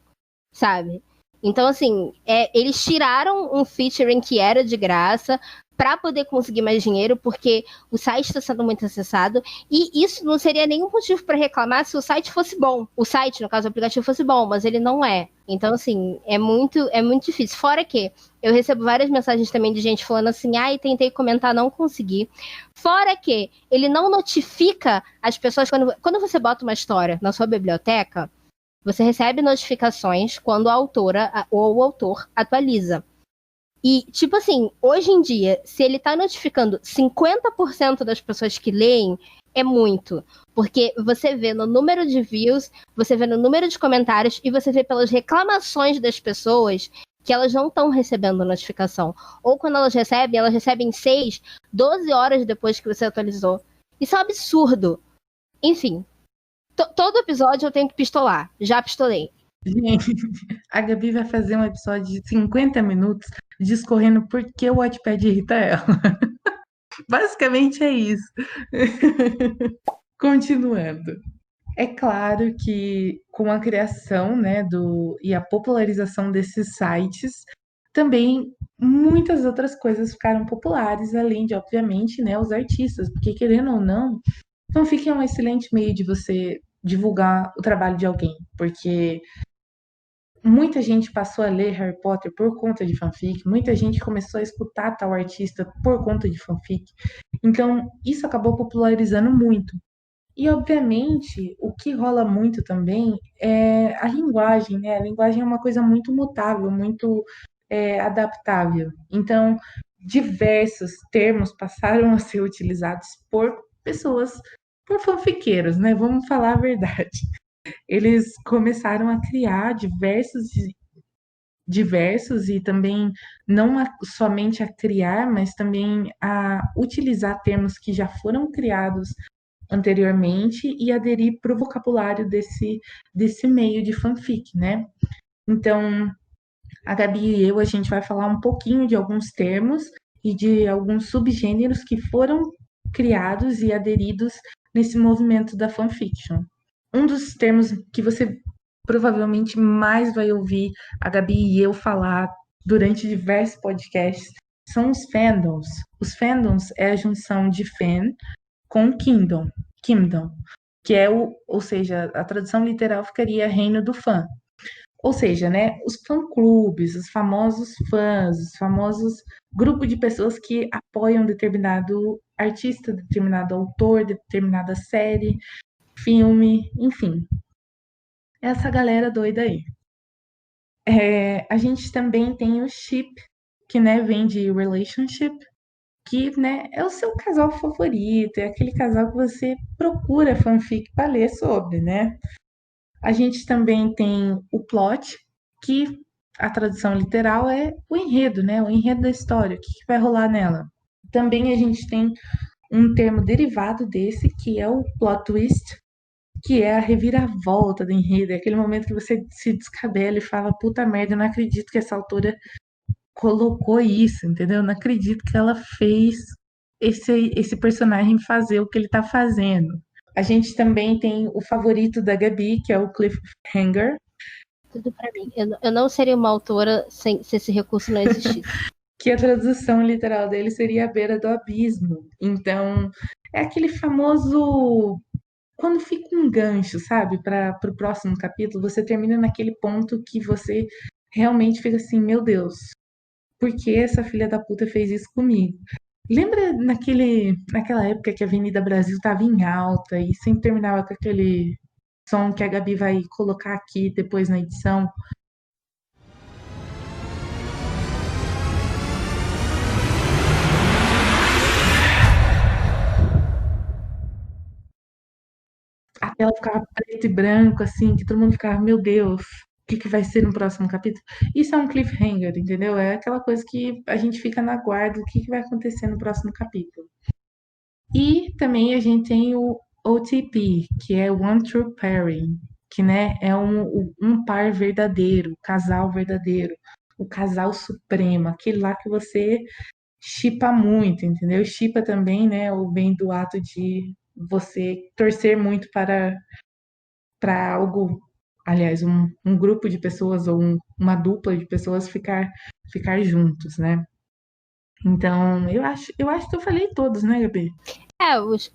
sabe? Então, assim, eles tiraram um featuring que era de graça para poder conseguir mais dinheiro, porque o site está sendo muito acessado, e isso não seria nenhum motivo para reclamar se o site fosse bom. O site, no caso, o aplicativo fosse bom, mas ele não é. Então, assim, é muito difícil. Fora que eu recebo várias mensagens também de gente falando assim, ai, tentei comentar, não consegui. Fora que ele não notifica as pessoas quando você bota uma história na sua biblioteca, você recebe notificações quando a autora ou o autor atualiza. E, tipo assim, hoje em dia, se ele tá notificando 50% das pessoas que leem, é muito. Porque você vê no número de views, você vê no número de comentários e você vê pelas reclamações das pessoas que elas não estão recebendo notificação. Ou quando elas recebem 6, 12 horas depois que você atualizou. Isso é um absurdo. Enfim, todo episódio eu tenho que pistolar. Já pistolei. Gente, a Gabi vai fazer um episódio de 50 minutos discorrendo por que o Wattpad irrita ela. Basicamente é isso. Continuando. É claro que com a criação, né, e a popularização desses sites, também muitas outras coisas ficaram populares, além de, obviamente, né, os artistas, porque querendo ou não, fanfic é um excelente meio de você divulgar o trabalho de alguém, porque muita gente passou a ler Harry Potter por conta de fanfic, muita gente começou a escutar tal artista por conta de fanfic. Então, isso acabou popularizando muito. E, obviamente, o que rola muito também é a linguagem, né? A linguagem é uma coisa muito mutável, muito adaptável. Então, diversos termos passaram a ser utilizados por pessoas, por fanfiqueiros, né? Vamos falar a verdade. Eles começaram a criar diversos e também não somente a criar, mas também a utilizar termos que já foram criados anteriormente e aderir para o vocabulário desse meio de fanfic, né? Então, a Gabi e eu, a gente vai falar um pouquinho de alguns termos e de alguns subgêneros que foram criados e aderidos nesse movimento da fanfiction. um dos termos que você provavelmente mais vai ouvir a Gabi e eu falar durante diversos podcasts são os fandoms. Os fandoms é a junção de fan com kingdom, que é ou seja, a tradução literal ficaria reino do fã. Ou seja, né, os fã-clubes, os famosos fãs, os famosos grupos de pessoas que apoiam determinado artista, determinado autor, determinada série, filme, enfim. Essa galera doida aí. A gente também tem o ship, que, né, vem de relationship, que, né, é o seu casal favorito, é aquele casal que você procura fanfic para ler sobre, né? A gente também tem o plot, que a tradução literal é o enredo, né? O enredo da história, o que vai rolar nela. Também a gente tem um termo derivado desse, que é o plot twist, que é a reviravolta do enredo, é aquele momento que você se descabela e fala, puta merda, eu não acredito que essa autora colocou isso, entendeu? Eu não acredito que ela fez esse personagem fazer o que ele tá fazendo. A gente também tem o favorito da Gabi, que é o cliffhanger. Tudo pra mim. Eu não seria uma autora se esse recurso não existisse. Que a tradução literal dele seria a beira do abismo. Então, é aquele famoso quando fica um gancho, sabe, para o próximo capítulo, você termina naquele ponto que você realmente fica assim, meu Deus, por que essa filha da puta fez isso comigo? Lembra naquela época que a Avenida Brasil tava em alta e sempre terminava com aquele som que a Gabi vai colocar aqui depois na edição? A tela ficava preto e branco, assim, que todo mundo ficava, meu Deus, o que vai ser no próximo capítulo? Isso é um cliffhanger, entendeu? É aquela coisa que a gente fica na guarda do que vai acontecer no próximo capítulo. E também a gente tem o OTP, que é One True Pairing, que, né, é um par verdadeiro, casal verdadeiro, o casal supremo, aquele lá que você shippa muito, entendeu? Shippa também, né, vem do ato de você torcer muito para algo, aliás, um grupo de pessoas ou uma dupla de pessoas ficar juntos, né? Então, eu acho que eu falei todos, né, Gabi?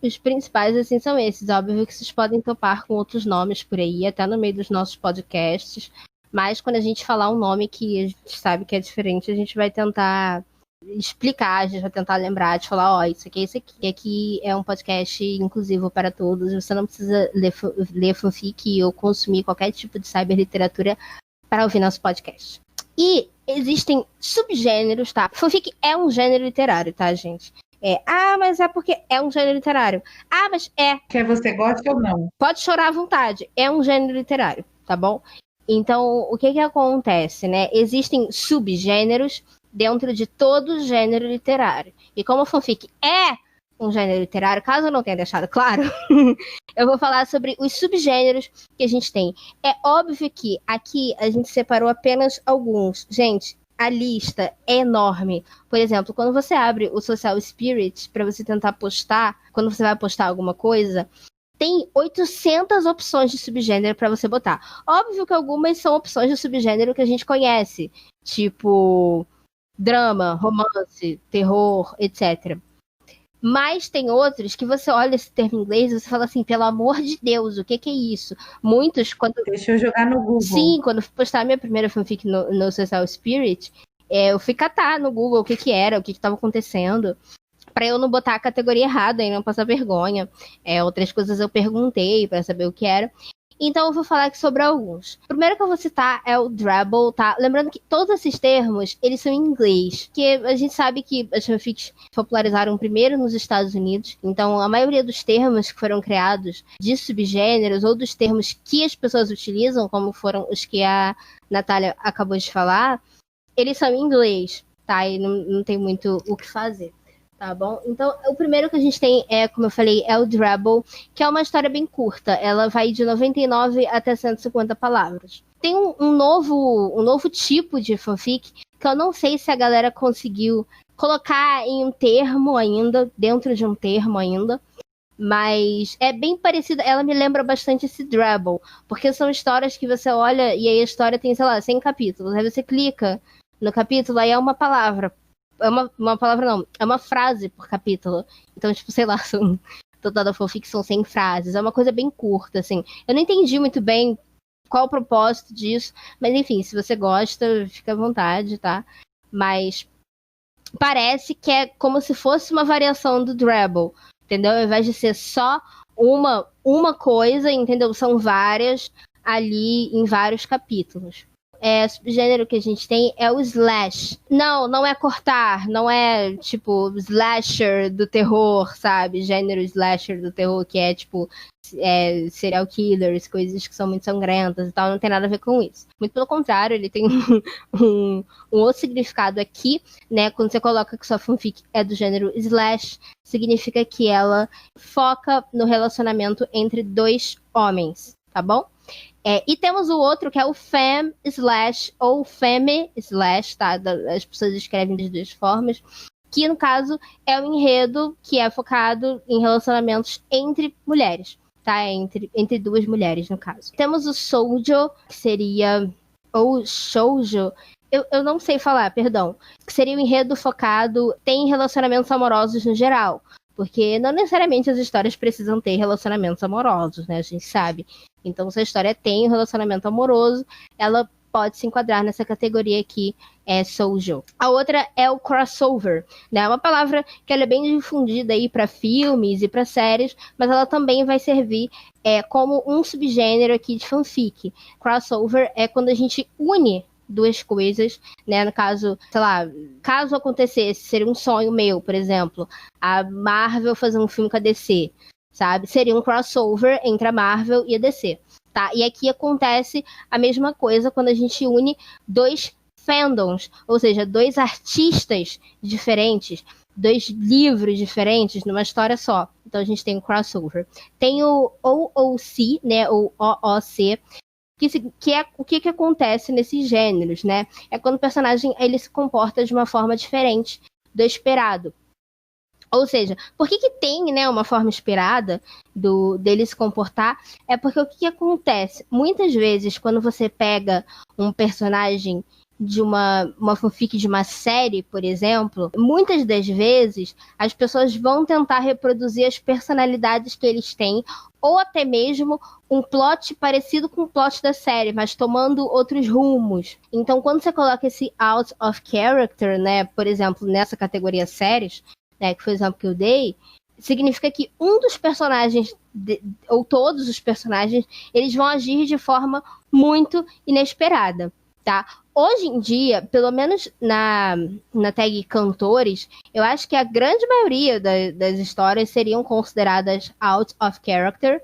Os principais, assim, são esses. Óbvio que vocês podem topar com outros nomes por aí, até no meio dos nossos podcasts. Mas quando a gente falar um nome que a gente sabe que é diferente, a gente vai tentar explicar, a gente vai tentar lembrar de falar, ó, isso aqui é isso aqui. E aqui é um podcast inclusivo para todos. Você não precisa ler fanfic ou consumir qualquer tipo de cyberliteratura para ouvir nosso podcast. E existem subgêneros, tá? Fanfic é um gênero literário, tá, gente? Mas é porque é um gênero literário. Mas é. Quer você goste ou não? Pode chorar à vontade. É um gênero literário, tá bom? Então, o que acontece, né? Existem subgêneros dentro de todo gênero literário. E como a fanfic é um gênero literário, caso eu não tenha deixado claro, eu vou falar sobre os subgêneros que a gente tem. É óbvio que aqui a gente separou apenas alguns. Gente, a lista é enorme. Por exemplo, quando você abre o Social Spirit para você tentar postar, quando você vai postar alguma coisa, tem 800 opções de subgênero para você botar. Óbvio que algumas são opções de subgênero que a gente conhece, tipo drama, romance, terror, etc. Mas tem outros que você olha esse termo em inglês e você fala assim, pelo amor de Deus, o que é isso? Muitos, quando... Deixa eu jogar no Google. Sim, quando eu fui postar minha primeira fanfic no Social Spirit, eu fui catar no Google o que era, o que estava acontecendo, para eu não botar a categoria errada e não passar vergonha. Outras coisas eu perguntei para saber o que era. Então eu vou falar aqui sobre alguns. O primeiro que eu vou citar é o Drabble, tá? Lembrando que todos esses termos, eles são em inglês. Porque a gente sabe que as fanfics popularizaram primeiro nos Estados Unidos. Então a maioria dos termos que foram criados de subgêneros ou dos termos que as pessoas utilizam, como foram os que a Natália acabou de falar, eles são em inglês, tá? E não tem muito o que fazer. Tá bom? Então, o primeiro que a gente tem como eu falei, é o Drabble, que é uma história bem curta. Ela vai de 99 até 150 palavras. Tem um novo tipo de fanfic que eu não sei se a galera conseguiu colocar em um termo ainda, dentro de um termo ainda, Mas é bem parecida, ela me lembra bastante esse Drabble, porque são histórias que você olha e aí a história tem, sei lá, 100 capítulos, aí você clica no capítulo, aí é uma palavra, uma palavra não, é uma frase por capítulo, então tipo, sei lá, são total fanfic são 100 frases, é uma coisa bem curta, assim, eu não entendi muito bem qual o propósito disso, mas enfim, se você gosta, fica à vontade, tá? Mas parece que é como se fosse uma variação do Drabble, entendeu? Ao invés de ser só uma coisa, entendeu? São várias ali em vários capítulos. O subgênero que a gente tem é o slash. Não é cortar, não é tipo slasher do terror, sabe? Gênero slasher do terror, que é tipo serial killers, coisas que são muito sangrentas e tal, não tem nada a ver com isso. Muito pelo contrário, ele tem um outro significado aqui, né? Quando você coloca que sua fanfic é do gênero slash, significa que ela foca no relacionamento entre dois homens, tá bom? E temos o outro que é o fem slash ou femme slash, tá? As pessoas escrevem das duas formas, que no caso é o enredo que é focado em relacionamentos entre mulheres, tá? Entre duas mulheres, no caso. Temos o shoujo, que seria, ou shoujo, eu não sei falar, perdão, que seria um enredo focado em relacionamentos amorosos no geral. Porque não necessariamente as histórias precisam ter relacionamentos amorosos, né? A gente sabe. Então, se a história tem um relacionamento amoroso, ela pode se enquadrar nessa categoria aqui, shoujo. A outra é o crossover, né? É uma palavra que ela é bem difundida aí para filmes e para séries, mas ela também vai servir como um subgênero aqui de fanfic. Crossover é quando a gente une duas coisas, né? No caso, sei lá, caso acontecesse, seria um sonho meu, por exemplo, a Marvel fazer um filme com a DC, sabe? Seria um crossover entre a Marvel e a DC, tá? E aqui acontece a mesma coisa quando a gente une dois fandoms, ou seja, dois artistas diferentes, dois livros diferentes numa história só. Então a gente tem o crossover. Tem o OOC, né? O OOC, que é o que acontece nesses gêneros, né? É quando o personagem ele se comporta de uma forma diferente do esperado. Ou seja, por que tem, né, uma forma esperada dele se comportar? É porque o que acontece? Muitas vezes, quando você pega um personagem de uma fanfic de uma série, por exemplo, muitas das vezes as pessoas vão tentar reproduzir as personalidades que eles têm, ou até mesmo um plot parecido com o plot da série, mas tomando outros rumos. Então, quando você coloca esse out of character, né, por exemplo, nessa categoria séries, né, que foi o exemplo que eu dei, significa que um dos personagens, ou todos os personagens, eles vão agir de forma muito inesperada, tá? Hoje em dia, pelo menos na tag cantores, eu acho que a grande maioria das histórias seriam consideradas out of character,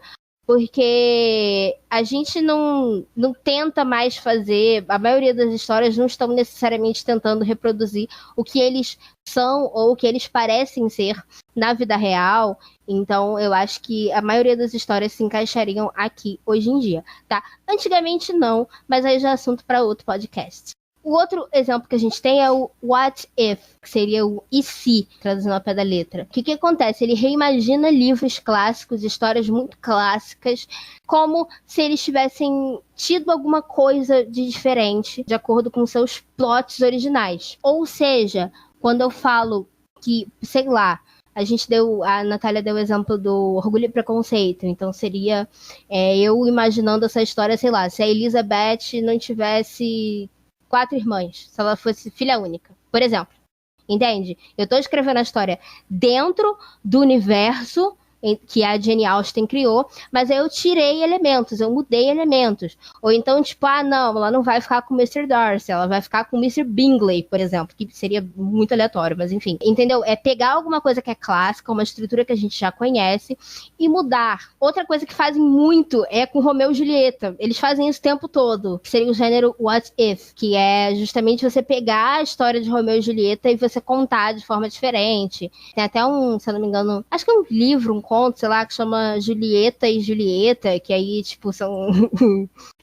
porque a gente não tenta mais fazer, a maioria das histórias não estão necessariamente tentando reproduzir o que eles são ou o que eles parecem ser na vida real. Então eu acho que a maioria das histórias se encaixariam aqui hoje em dia, tá? Antigamente não, mas aí já é assunto para outro podcast. O outro exemplo que a gente tem é o What If, que seria o e se, traduzindo ao pé da letra. O que acontece? Ele reimagina livros clássicos, histórias muito clássicas, como se eles tivessem tido alguma coisa de diferente, de acordo com seus plots originais. Ou seja, quando eu falo que, sei lá, a Natália deu o exemplo do Orgulho e Preconceito, então seria eu imaginando essa história, sei lá, se a Elizabeth não tivesse 4 irmãs, se ela fosse filha única, por exemplo. Entende? Eu tô escrevendo a história dentro do universo que a Jane Austen criou, mas aí eu tirei elementos, eu mudei elementos. Ou então, tipo, não, ela não vai ficar com o Mr. Darcy, ela vai ficar com o Mr. Bingley, por exemplo, que seria muito aleatório, mas enfim. Entendeu? É pegar alguma coisa que é clássica, uma estrutura que a gente já conhece, e mudar. Outra coisa que fazem muito é com Romeu e Julieta. Eles fazem isso o tempo todo, que seria o gênero What If, que é justamente você pegar a história de Romeu e Julieta e você contar de forma diferente. Tem até se eu não me engano, acho que é um livro, um conto, sei lá, que chama Julieta e Julieta, que aí, tipo, são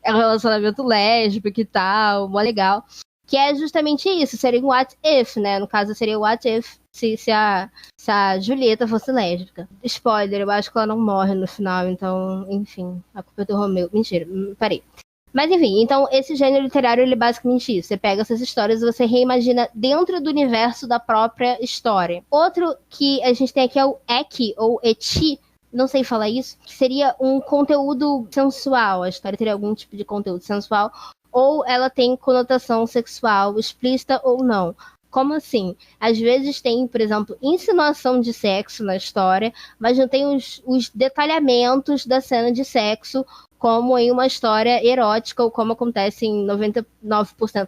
é um relacionamento lésbico e tal, mó legal. que é justamente isso, seria um what if, né? No caso, seria what if se a Julieta fosse lésbica. Spoiler, eu acho que ela não morre no final, então, enfim, a culpa é do Romeu. Mentira, parei. Mas enfim, então esse gênero literário, ele é basicamente isso. Você pega essas histórias e você reimagina dentro do universo da própria história. Outro que a gente tem aqui é o eki, ou eti, não sei falar isso, que seria um conteúdo sensual. A história teria algum tipo de conteúdo sensual, ou ela tem conotação sexual explícita ou não. Como assim? Às vezes tem, por exemplo, insinuação de sexo na história, mas não tem os detalhamentos da cena de sexo, como em uma história erótica, ou como acontece em 99%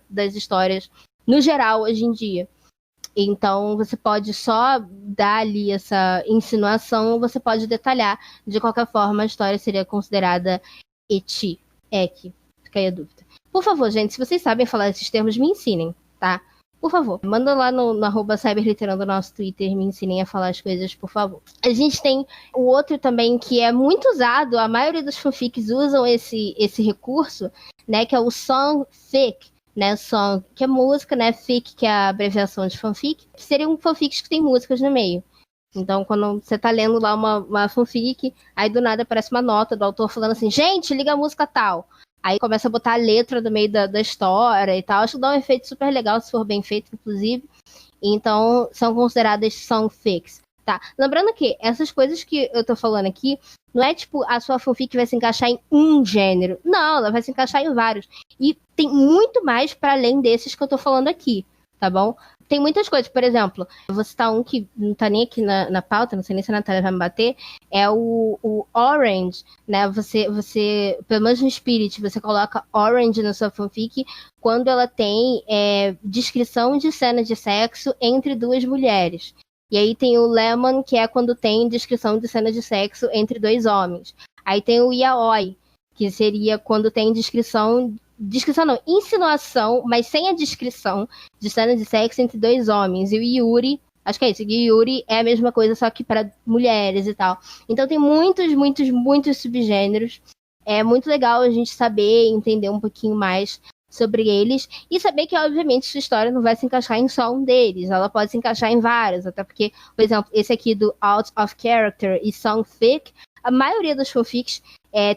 das histórias, no geral, hoje em dia. Então, você pode só dar ali essa insinuação, ou você pode detalhar. De qualquer forma, a história seria considerada eti, eki. Fica aí a dúvida. Por favor, gente, se vocês sabem falar esses termos, me ensinem, tá? Por favor, manda lá no @cyberliterando, nosso Twitter, me ensinem a falar as coisas, por favor. A gente tem o outro também que é muito usado, a maioria dos fanfics usam esse recurso, né, que é o songfic, né, song, que é música, né, fic, que é a abreviação de fanfic, que seriam fanfics que tem músicas no meio. Então, quando você tá lendo lá uma fanfic, aí do nada aparece uma nota do autor falando assim, gente, liga a música tal. Aí começa a botar a letra no meio da história e tal. Acho que dá um efeito super legal, se for bem feito, inclusive. Então, são consideradas songfics, tá? Lembrando que essas coisas que eu tô falando aqui, não é tipo a sua fanfic vai se encaixar em um gênero. Não, ela vai se encaixar em vários. E tem muito mais para além desses que eu tô falando aqui, tá bom? Tem muitas coisas, por exemplo, eu vou citar um que não tá nem aqui na pauta, não sei nem se a Natália vai me bater, é o Orange, né? Você, pelo menos no Spirit, você coloca Orange na sua fanfic quando ela tem descrição de cena de sexo entre duas mulheres. E aí tem o Lemon, que é quando tem descrição de cena de sexo entre dois homens. Aí tem o Yaoi, que seria quando tem descrição não, insinuação, mas sem a descrição de cena de sexo entre dois homens. E o Yuri, acho que é isso, o Yuri é a mesma coisa, só que para mulheres e tal. Então tem muitos subgêneros. É muito legal a gente saber, entender um pouquinho mais sobre eles e saber que, obviamente, sua história não vai se encaixar em só um deles. Ela pode se encaixar em vários, até porque, por exemplo, esse aqui do Out of Character e Songfic, a maioria dos fanfics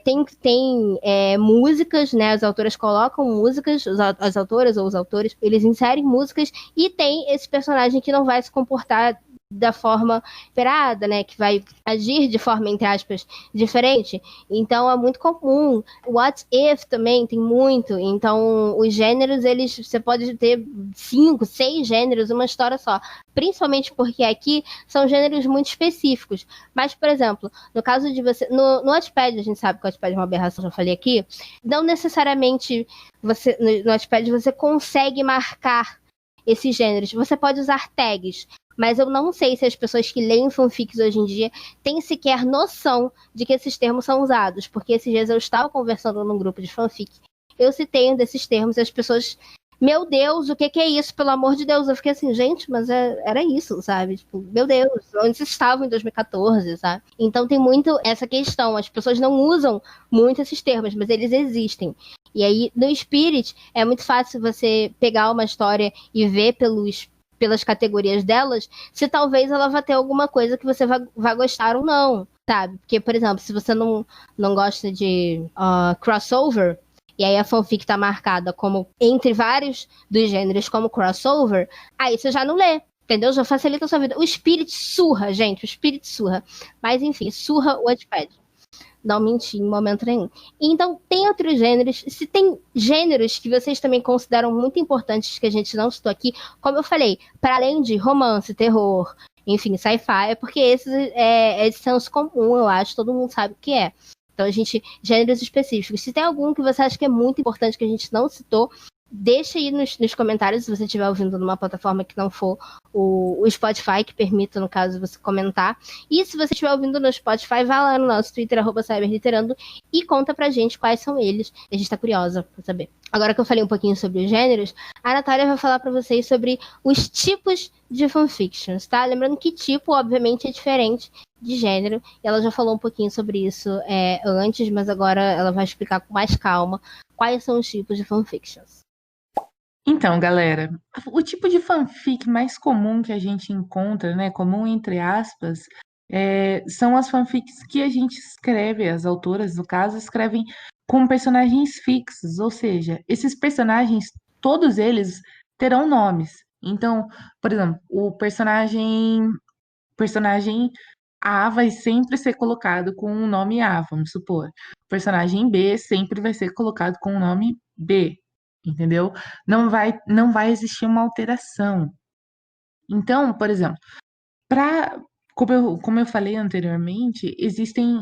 tem músicas, né? As autoras colocam músicas, as autoras ou os autores, eles inserem músicas e tem esse personagem que não vai se comportar da forma esperada, né? Que vai agir de forma, entre aspas, diferente. Então é muito comum. What if também tem muito. Então os gêneros, você pode ter 5, 6 gêneros, uma história só. Principalmente porque aqui são gêneros muito específicos. Mas, por exemplo, no caso de você... No Wattpad, a gente sabe que o Wattpad é uma aberração, já falei aqui. Não necessariamente no Wattpad você consegue marcar esses gêneros. Você pode usar tags. Mas eu não sei se as pessoas que leem fanfics hoje em dia têm sequer noção de que esses termos são usados. Porque esses dias eu estava conversando num grupo de fanfic. Eu citei um desses termos e as pessoas... Meu Deus, o que é isso? Pelo amor de Deus. Eu fiquei assim, gente, mas era isso, sabe? Tipo, meu Deus, onde vocês estavam em 2014, sabe? Então tem muito essa questão. As pessoas não usam muito esses termos, mas eles existem. E aí, no Spirit, é muito fácil você pegar uma história e ver pelas categorias delas, se talvez ela vá ter alguma coisa que você vai gostar ou não, sabe? Porque, por exemplo, se você não gosta de crossover, e aí a fanfic tá marcada como entre vários dos gêneros como crossover, aí você já não lê, entendeu? Já facilita a sua vida. O Spirit surra, gente, o Spirit surra. Mas, enfim, surra o Wattpad. Não menti em momento nenhum. Então, tem outros gêneros. Se tem gêneros que vocês também consideram muito importantes, que a gente não citou aqui, como eu falei, para além de romance, terror, enfim, sci-fi, é porque esses é de senso comum, eu acho, todo mundo sabe o que é. Então, gêneros específicos. Se tem algum que você acha que é muito importante, que a gente não citou, deixa aí nos comentários, se você estiver ouvindo numa plataforma que não for o Spotify, que permita, no caso, você comentar. E se você estiver ouvindo no Spotify, vá lá no nosso Twitter, @cyberliterando, e conta pra gente quais são eles. A gente tá curiosa pra saber. Agora que eu falei um pouquinho sobre os gêneros, a Natália vai falar pra vocês sobre os tipos de fanfictions, tá? Lembrando que tipo, obviamente, é diferente de gênero. E ela já falou um pouquinho sobre isso antes, mas agora ela vai explicar com mais calma quais são os tipos de fanfictions. Então, galera, o tipo de fanfic mais comum que a gente encontra, né, comum entre aspas, são as fanfics que a gente escreve, as autoras, no caso, escrevem com personagens fixos, ou seja, esses personagens, todos eles terão nomes. Então, por exemplo, o personagem A vai sempre ser colocado com o nome A, vamos supor. O personagem B sempre vai ser colocado com o nome B, entendeu? Não vai existir uma alteração. Então, por exemplo, para como eu falei anteriormente, existem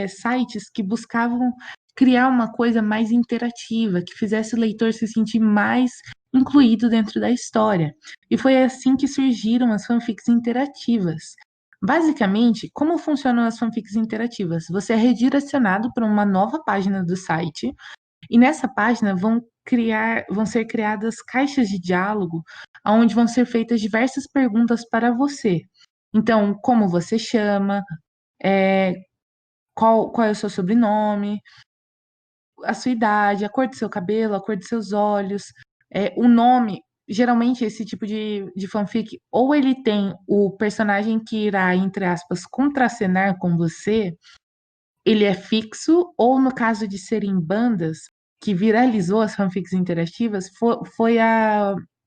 sites que buscavam criar uma coisa mais interativa, que fizesse o leitor se sentir mais incluído dentro da história. E foi assim que surgiram as fanfics interativas. Basicamente, como funcionam as fanfics interativas? Você é redirecionado para uma nova página do site, e nessa página vão ser criadas caixas de diálogo, onde vão ser feitas diversas perguntas para você. Então, como você chama, é, qual é o seu sobrenome, a sua idade, a cor do seu cabelo, a cor dos seus olhos, o nome. Geralmente, esse tipo de fanfic, ou ele tem o personagem que irá, entre aspas, contracenar com você, ele é fixo, ou no caso de serem bandas, que viralizou as fanfics interativas, foi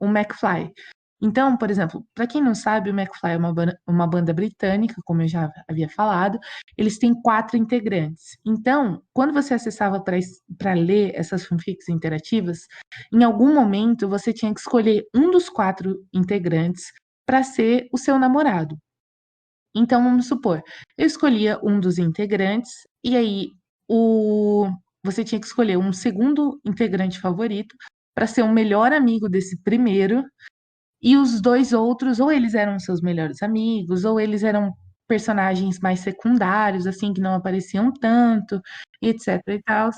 o McFly. Então, por exemplo, para quem não sabe, o McFly é uma banda britânica, como eu já havia falado, eles têm 4 integrantes. Então, quando você acessava para ler essas fanfics interativas, em algum momento você tinha que escolher um dos 4 integrantes para ser o seu namorado. Então, vamos supor, eu escolhia um dos integrantes, e aí você tinha que escolher um segundo integrante favorito para ser o melhor amigo desse primeiro, e os 2 outros, ou eles eram seus melhores amigos, ou eles eram personagens mais secundários, assim, que não apareciam tanto, e etc e tals.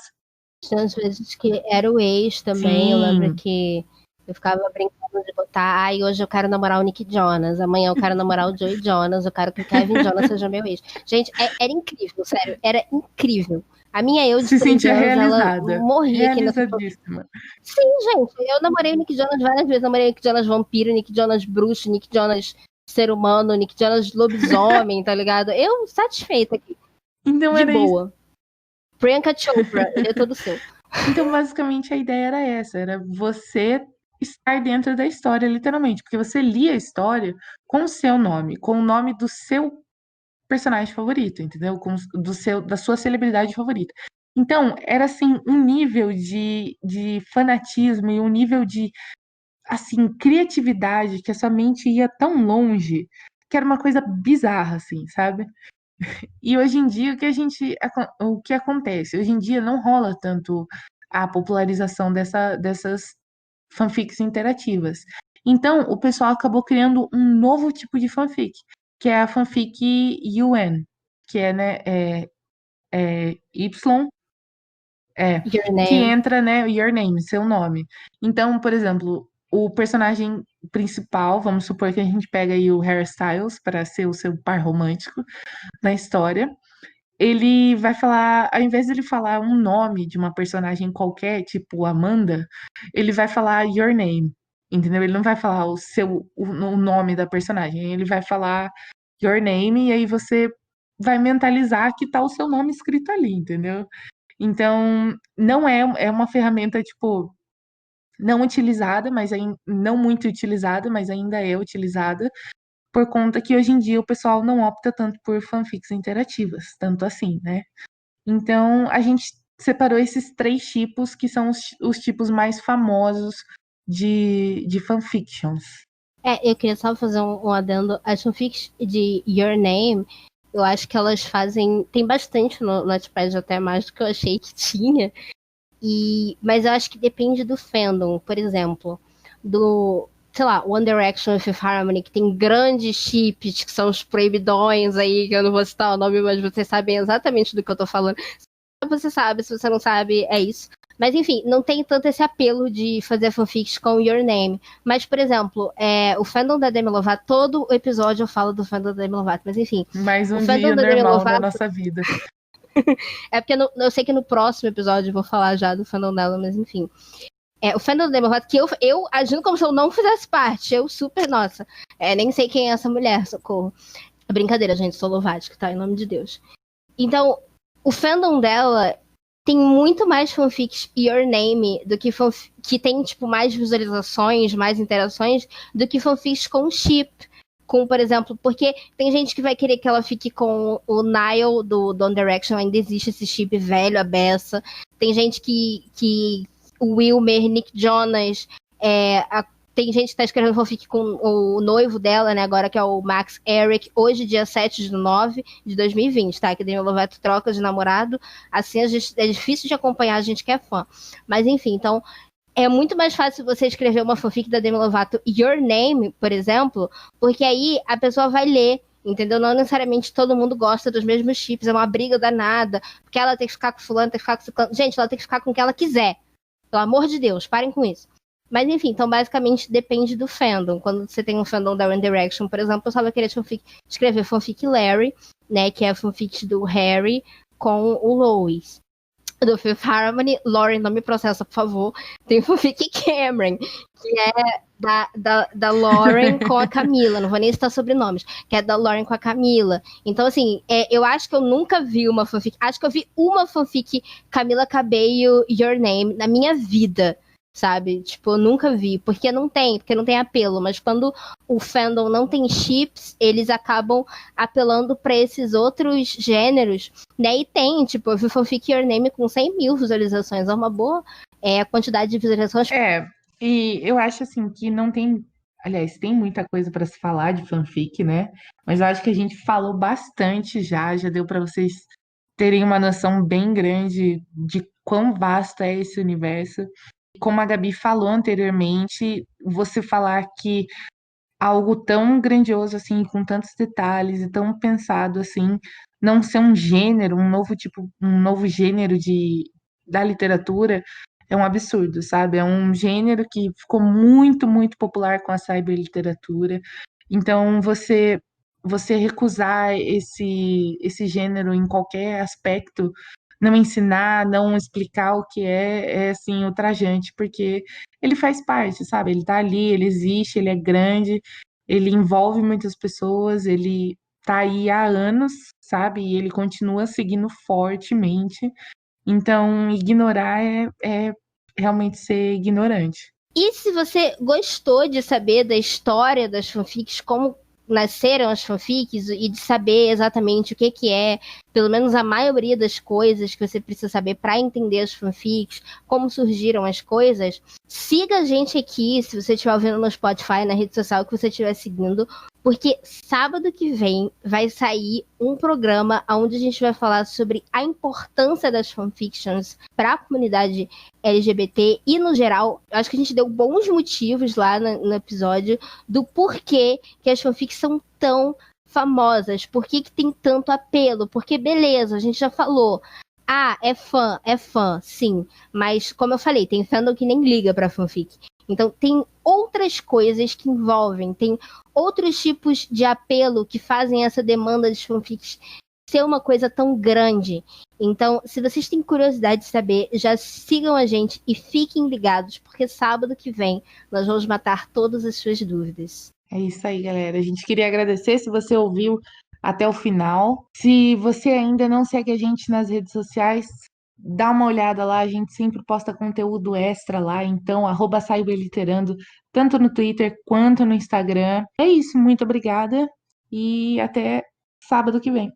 Tinha às vezes que era o ex também. Eu lembro Sim. que eu ficava brincando de botar, hoje eu quero namorar o Nick Jonas, amanhã eu quero namorar o Joey Jonas, eu quero que o Kevin Jonas seja meu ex. Gente, era incrível, sério, era incrível. A minha eu de Se 13 sentia anos, ela realizada, morria aqui nessa. realizadíssima. Sim, gente, eu namorei o Nick Jonas várias vezes. Namorei o Nick Jonas vampiro, Nick Jonas bruxo, Nick Jonas ser humano, Nick Jonas lobisomem, tá ligado? Eu satisfeita aqui, Então de era isso. boa. Priyanka Chopra, ele é todo seu. Então, basicamente, a ideia era essa, era você estar dentro da história, literalmente, porque você lia a história com o seu nome, com o nome do seu personagem favorito, entendeu? Da sua celebridade favorita. Então, era assim, um nível de fanatismo e um nível de assim, criatividade, que a sua mente ia tão longe, que era uma coisa bizarra, assim, sabe? E hoje em dia, o que acontece? Hoje em dia não rola tanto a popularização dessas fanfics interativas. Então, o pessoal acabou criando um novo tipo de fanfic, que é a fanfic UN, que é, né, Y, Your que name. entra, né, your name, seu nome. Então, por exemplo, o personagem principal, vamos supor que a gente pega aí o Harry Styles para ser o seu par romântico na história, ele vai falar, ao invés de ele falar um nome de uma personagem qualquer, tipo Amanda, ele vai falar your name, entendeu? Ele não vai falar o nome da personagem, ele vai falar your name, e aí você vai mentalizar que tá o seu nome escrito ali, entendeu? Então, não é uma ferramenta, tipo, não utilizada, não muito utilizada, mas ainda é utilizada, por conta que hoje em dia o pessoal não opta tanto por fanfics interativas, tanto assim, né? Então, a gente separou esses 3 tipos, que são os tipos mais famosos de fanfictions. Eu queria só fazer um adendo. As fanfics de Your Name, eu acho que elas fazem. Tem bastante no Notepad, até mais do que eu achei que tinha. Mas eu acho que depende do fandom. Por exemplo, sei lá, One Direction e Fifth Harmony, que tem grandes chips, que são os proibidões aí, que eu não vou citar o nome, mas vocês sabem exatamente do que eu tô falando. Se você sabe, se você não sabe, é isso. Mas enfim, não tem tanto esse apelo de fazer fanfics com Your Name. Mas, por exemplo, o fandom da Demi Lovato, todo o episódio eu falo do fandom da Demi Lovato, mas enfim. Mais um o fandom dia da Demi normal Lovato, na nossa vida. É porque eu sei que no próximo episódio eu vou falar já do fandom dela, mas enfim. O fandom do Demi Lovato, que eu agindo como se eu não fizesse parte. Eu super, nossa, nem sei quem é essa mulher, socorro. Brincadeira, gente, sou Lovatic, tá? Em nome de Deus. Então, o fandom dela tem muito mais fanfics Your Name do que que tem, tipo, mais visualizações, mais interações do que fanfics com chip. Com, por exemplo, porque tem gente que vai querer que ela fique com o Niall do One Direction, ainda existe esse chip velho, a beça. Tem gente que o Wilmer, Nick Jonas, tem gente que tá escrevendo fanfic com o noivo dela, né, agora que é o Max Eric, hoje, dia 7/9 de 2020, tá? Que Demi Lovato troca de namorado, assim é difícil de acompanhar a gente que é fã. Mas enfim, então é muito mais fácil você escrever uma fanfic da Demi Lovato, Your Name, por exemplo, porque aí a pessoa vai ler, entendeu? Não necessariamente todo mundo gosta dos mesmos chips, é uma briga danada, porque ela tem que ficar com fulano, tem que ficar com ciclano. Gente, ela tem que ficar com o que ela quiser. Pelo amor de Deus, parem com isso. Mas enfim, então basicamente depende do fandom. Quando você tem um fandom da One Direction, por exemplo, eu só vou querer escrever fanfic Larry, né, que é a fanfic do Harry com o Lois. Do Fifth Harmony, Lauren, não me processa, por favor. Tem fanfic Cameron, que é da Lauren com a Camila. Não vou nem citar sobrenomes, que é da Lauren com a Camila. Então, assim, eu acho que eu nunca vi uma fanfic. Acho que eu vi uma fanfic Camila Cabello, Your Name, na minha vida. Sabe? Tipo, eu nunca vi. Porque não tem apelo. Mas quando o fandom não tem chips, eles acabam apelando pra esses outros gêneros, né? E tem, tipo, eu vi fanfic Your Name com 100 mil visualizações. É uma boa quantidade de visualizações. E eu acho assim que não tem. Aliás, tem muita coisa para se falar de fanfic, né? Mas eu acho que a gente falou bastante já deu para vocês terem uma noção bem grande de quão vasto é esse universo. Como a Gabi falou anteriormente, você falar que algo tão grandioso assim, com tantos detalhes e tão pensado assim, não ser um gênero, um novo gênero da literatura, é um absurdo, sabe? É um gênero que ficou muito, muito popular com a cyberliteratura. Então, você recusar esse gênero em qualquer aspecto, não ensinar, não explicar o que é assim, ultrajante, porque ele faz parte, sabe? Ele tá ali, ele existe, ele é grande, ele envolve muitas pessoas, ele tá aí há anos, sabe? E ele continua seguindo fortemente. Então, ignorar é realmente ser ignorante. E se você gostou de saber da história das fanfics, como nasceram as fanfics e de saber exatamente o que é, pelo menos a maioria das coisas que você precisa saber para entender as fanfics, como surgiram as coisas, siga a gente aqui, se você estiver ouvindo no Spotify, na rede social que você estiver seguindo, porque sábado que vem vai sair um programa onde a gente vai falar sobre a importância das fanfictions para a comunidade LGBT e no geral. Acho que a gente deu bons motivos lá no episódio do porquê que as fanfics são tão famosas, por que tem tanto apelo, porque beleza, a gente já falou. Ah, é fã, sim. Mas, como eu falei, tem fandom que nem liga pra fanfic. Então, tem outras coisas que envolvem, tem outros tipos de apelo que fazem essa demanda de fanfics ser uma coisa tão grande. Então, se vocês têm curiosidade de saber, já sigam a gente e fiquem ligados, porque sábado que vem nós vamos matar todas as suas dúvidas. É isso aí, galera. A gente queria agradecer se você ouviu até o final. Se você ainda não segue a gente nas redes sociais, dá uma olhada lá. A gente sempre posta conteúdo extra lá. Então, @cyberliterando, tanto no Twitter quanto no Instagram. É isso. Muito obrigada e até sábado que vem.